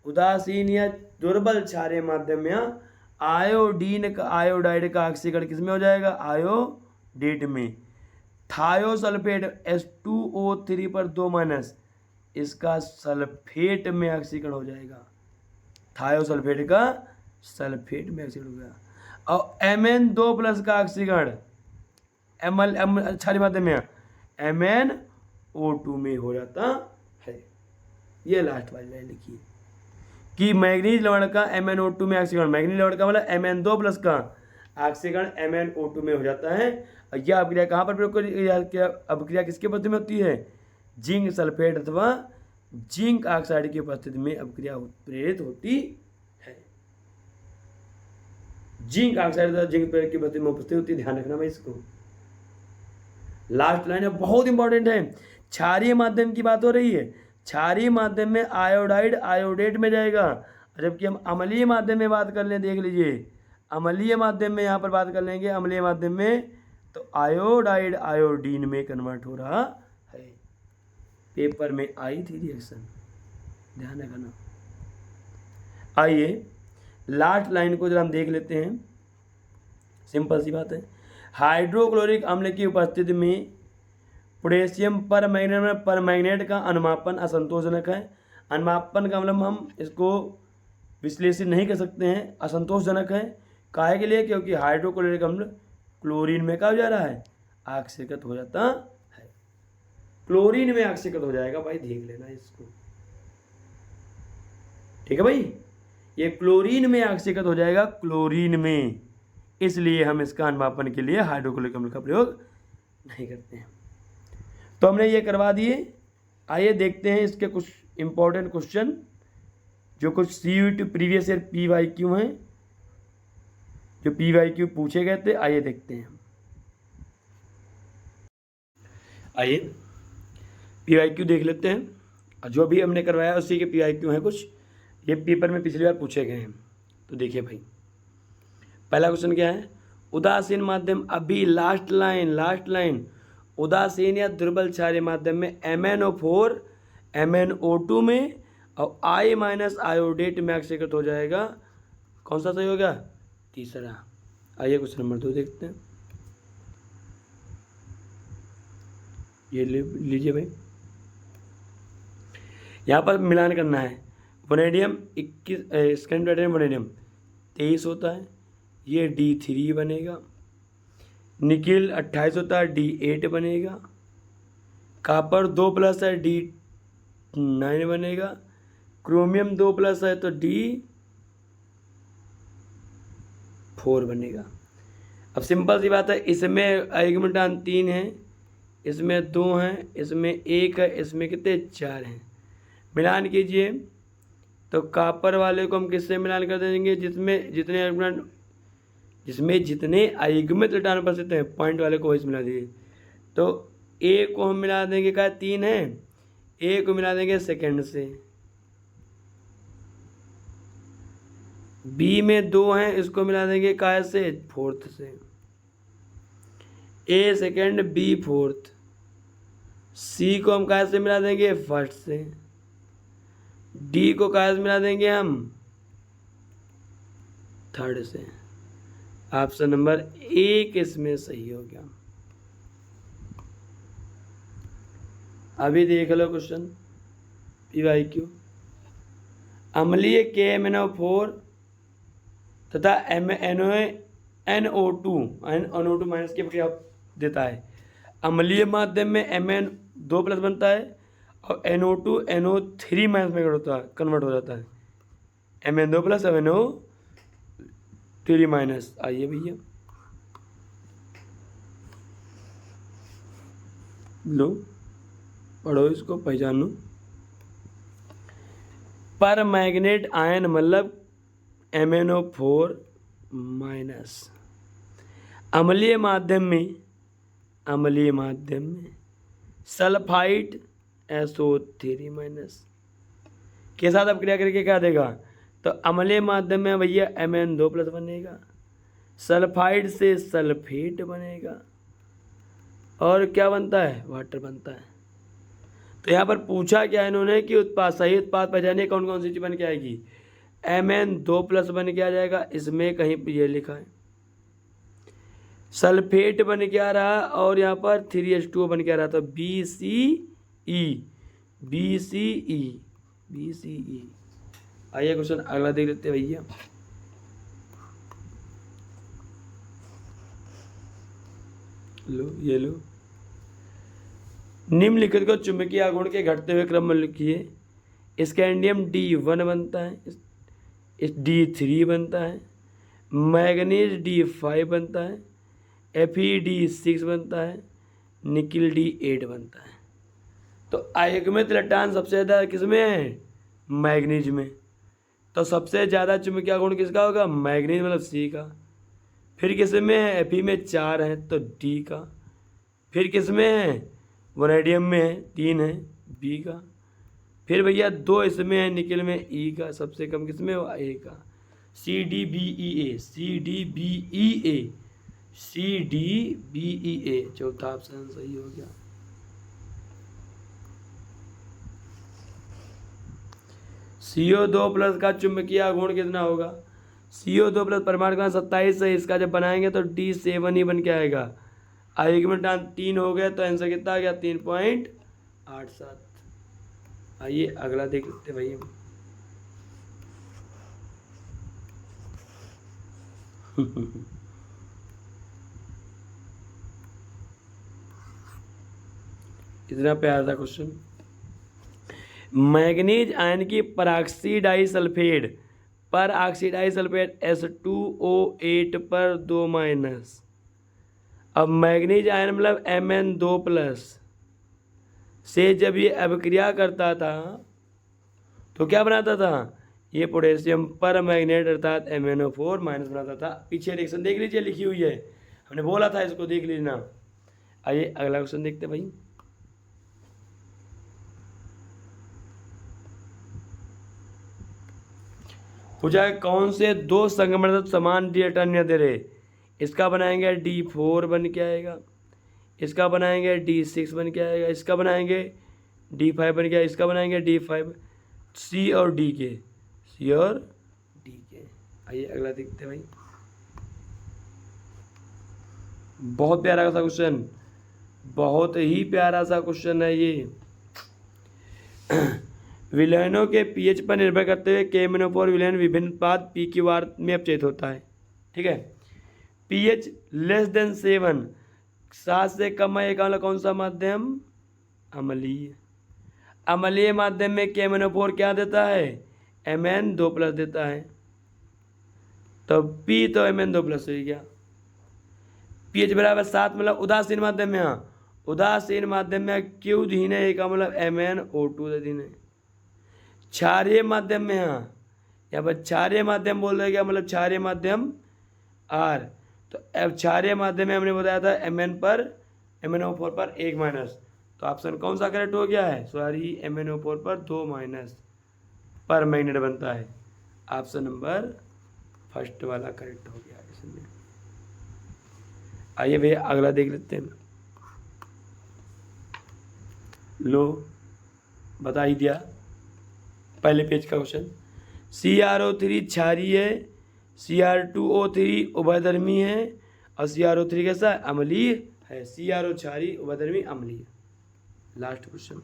A: उदासीन या दुर्बल क्षारीय माध्यम में आयोडाइड का ऑक्सीकरण किसमें हो जाएगा? आयोडेट में। थायोसल्फेट H2O3 पर 2- इसका सल्फेट में ऑक्सीकरण हो जाएगा। थायोसल्फेट का सल्फेट में ऑक्सीकरण हो गया। और Mn2+ का ऑक्सीकरण क्षारीय माध्यम में MnO2 में हो जाता है। ये लास्ट वाली लाइन लिखिए कि मैग्नीज लवण का MnO2 में ऑक्सीकरण, मैग्नीज लवण का मतलब Mn2+ का ऑक्सीकरण MnO2 में हो जाता है। और यह अभिक्रिया कहाँ पर प्रयोग करी? अभिक्रिया किसके उपस्थिति में होती है? जिंक सल्फेट अथवा जिंक ऑक्साइड की उपस्थिति में अभिक्रिया प्रेरित होती है। जिंक ऑक्साइड अथवा जिंक प्रेरक की उपस्थिति में होती है। ध्यान रखना भाई इसको। लास्ट लाइन है, बहुत इंपॉर्टेंट है। क्षारीय माध्यम की बात हो रही है। क्षारीय माध्यम में आयोडाइड आयोडेट में जाएगा। जबकि हम अम्लीय माध्यम में बात कर लें, देख लीजिए अम्लीय माध्यम में यहाँ पर बात कर लेंगे अम्लीय माध्यम में तो आयोडाइड आयोडीन में कन्वर्ट हो रहा है। पेपर में आई थी रिएक्शन, ध्यान रखना। आइए लास्ट लाइन को जरा हम देख लेते हैं। सिंपल सी बात है। हाइड्रोक्लोरिक अम्ल की उपस्थिति में पोटेशियम परमैंगनेट का अनुमापन असंतोषजनक है। अनुमापन का मतलब हम इसको विश्लेषण नहीं कर सकते हैं, असंतोषजनक है। काहे के लिए? क्योंकि हाइड्रोक्लोरिक अम्ल क्लोरीन में क्या हो जा रहा है? ऑक्सीकृत हो जाता है। क्लोरीन में ऑक्सीकृत हो जाएगा भाई, देख लेना इसको। ठीक है भाई, ये क्लोरीन में ऑक्सीकृत हो जाएगा, क्लोरीन में। इसलिए हम इसका अनुमापन के लिए हाइड्रोक्लोरिक अम्ल का प्रयोग नहीं करते हैं। तो हमने ये करवा दिए। आइए देखते हैं इसके कुछ इंपॉर्टेंट क्वेश्चन जो कुछ CUET प्रीवियस ईयर PYQ हैं, जो PYQ पूछे गए थे। आइए देखते हैं। आइए PYQ देख लेते हैं। जो भी हमने करवाया उसी के PYQ हैं कुछ, ये पेपर में पिछली बार पूछे गए हैं। तो देखिए भाई, पहला क्वेश्चन क्या है? उदासीन माध्यम, अभी लास्ट लाइन उदासीन या दुर्बल क्षारीय माध्यम में MnO4 MnO2 में और I- आयोडेट में ऑक्सीकृत हो जाएगा। कौन सा सही हो गया? तीसरा। आइए क्वेश्चन नंबर 2 देखते हैं। ये लीजिए भाई, यहाँ पर मिलान करना है। वनेडियम 21 वनेडियम 23 होता है, ये D3 बनेगा। निकिल 28 होता है, D8 बनेगा। कापर 2+ है, D9 बनेगा। क्रोमियम 2+ है तो D4 बनेगा। अब सिंपल सी बात है, इसमें एल्यूमिनियम 3 है, इसमें 2 हैं, इसमें 1 है, इसमें कितने? 4 हैं। मिलान कीजिए तो कापर वाले को हम किससे मिलान कर देंगे? जिसमें जितने एल्यूमिनियम जिसमें जितने अयुग्मित इलेक्ट्रॉन उपस्थित हैं पॉइंट वाले को वही मिला दिए। तो ए को हम मिला देंगे, क्या 3 है, ए को मिला देंगे सेकेंड से, बी में 2 हैं, इसको मिला देंगे काय से, फोर्थ से, ए सेकेंड बी फोर्थ, सी को हम काय से मिला देंगे, फर्स्ट से, डी को काय से मिला देंगे हम, थर्ड से। ऑप्शन नंबर 1 इसमें सही हो गया। अभी देख लो क्वेश्चन PYQ। अम्लीय KMnO4 तथा NO2 माइनस की प्रक्रिया देता है। अम्लीय माध्यम में Mn2+ बनता है और NO2 NO3 माइनस में कन्वर्ट हो जाता है। Mn2+ और NO3 माइनस। आइए भैया लो पढ़ो इसको, पहचानो। पर मैग्नेट आयन मतलब MnO4 माइनस अम्लीय माध्यम में सल्फाइड SO3 माइनस के साथ अपक्रिया करके क्या देगा, तो अम्लीय माध्यम में भैया Mn2+ बनेगा, सल्फाइड से सल्फेट बनेगा और क्या बनता है, वाटर बनता है। तो यहाँ पर पूछा क्या इन्होंने कि उत्पाद, सही उत्पाद पहचानिए कौन कौन सी चीज बन के आएगी। Mn2+ बन के आ जाएगा, इसमें कहीं पर ये लिखा है, सल्फेट बन के आ रहा और यहाँ पर 3H2O बन के आ रहा, तो BCE। आइए क्वेश्चन अगला देख लेते हैं भैया। लो ये लो, निम्नलिखित को चुंबकीय आघूर्ण के घटते हुए क्रम में लिखिए। स्कैंडियम D1 बनता है, D3 बनता है, मैग्नीज D5 बनता है, Fe-D6 बनता है, निकिल D8 बनता है। तो अयुग्मित इलेक्ट्रॉन सबसे ज़्यादा किसमें है, मैग्नीज में। तो सबसे ज़्यादा चुंबकीय आघूर्ण किसका होगा, मैग्नीज मतलब C का। फिर किस में है, Fe में 4 है तो D का। फिर किस में है, वनैडियम में है 3 है, B का। फिर भैया 2 इसमें है, निकिल में E का। सबसे कम किस में हो, A का। CDBEA चौथा ऑप्शन सही हो गया। CO2+ का चुंबकीय आघूर्ण कितना होगा, CO2+ परमाणु क्रमांक 27 है, इसका जब बनाएंगे तो D7 ही बन के आएगा। अयुग्मित 3 हो गए तो आंसर कितना आ गया, 3.87। आइए अगला देख लेते भाई। इतना प्यारा था क्वेश्चन। मैग्नीज आयन की परऑक्सीडाइसल्फेट H2O8 पर 2 माइनस। अब मैग्नीज आयन मतलब Mn2+ से जब ये अभिक्रिया करता था तो क्या बनाता था, ये पोटेशियम पर मैग्नेट अर्थात MnO4 माइनस बनाता था। पीछे रिएक्शन देख लीजिए, लिखी हुई है, हमने बोला था इसको देख लीजिए। आइए अगला क्वेश्चन देखते भाई। पूछा है कौन से 2 संगमरमर समान इलेक्ट्रॉन दे रहे, इसका बनाएंगे D4 बन के आएगा, इसका बनाएंगे D6 बन के आएगा, इसका बनाएंगे D5 बन के आएगा, इसका बनाएंगे D5, C और D के। आइए अगला देखते हैं भाई। बहुत प्यारा सा क्वेश्चन, बहुत ही प्यारा सा क्वेश्चन है ये। विलयनों के पीएच पर निर्भर करते हुए KMnO4 विलयन विभिन्न उत्पाद PQR में अपचयित होता है। ठीक है, pH <7 7 से कम है, एक कौन सा माध्यम, अम्लीय। अम्लीय माध्यम में KMnO4 क्या देता है, Mn2+ देता है, तो P तो Mn2+ हो गया। pH बराबर 7 मतलब उदासीन माध्यम में, हाँ उदासीन माध्यम में Q धीन है, एक मतलब MnO2 धीन है। क्षारीय माध्यम में, हाँ यहाँ पर क्षारीय माध्यम बोल रहे क्या, मतलब क्षारीय माध्यम आर, तो अब क्षारीय माध्यम में हमने बताया था MnO4 पर 1 माइनस, तो ऑप्शन कौन सा करेक्ट हो गया है, सॉरी MnO4 पर 2 माइनस पर मैग्नेट बनता है, ऑप्शन नंबर फर्स्ट वाला करेक्ट हो गया इसमें। आइए भैया अगला देख लेते हैं। लो बता ही दिया पहले पेज का क्वेश्चन। CrO3 क्षारीय है, Cr2O3 उभयधर्मी है और CrO3 कैसा अम्लीय है। CrO क्षारीय उभयधर्मी अम्लीय। लास्ट क्वेश्चन,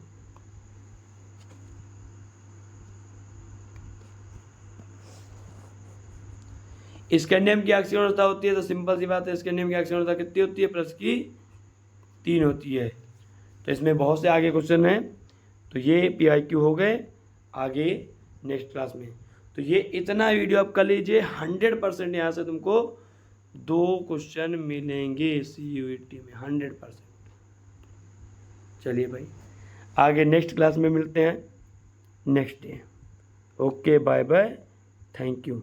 A: स्कैंडियम की ऑक्सीजन अवस्था होती है, तो सिंपल सी बात है, स्कैंडियम की ऑक्सीजन अवस्था कितनी होती है, +3 होती है। तो इसमें बहुत से आगे क्वेश्चन हैं, तो ये PIQ हो गए, आगे नेक्स्ट क्लास में। तो ये इतना वीडियो आप कर लीजिए, 100% यहाँ से तुमको 2 क्वेश्चन मिलेंगे CUET में, 100%। चलिए भाई आगे नेक्स्ट क्लास में मिलते हैं next day. Okay bye bye, thank you.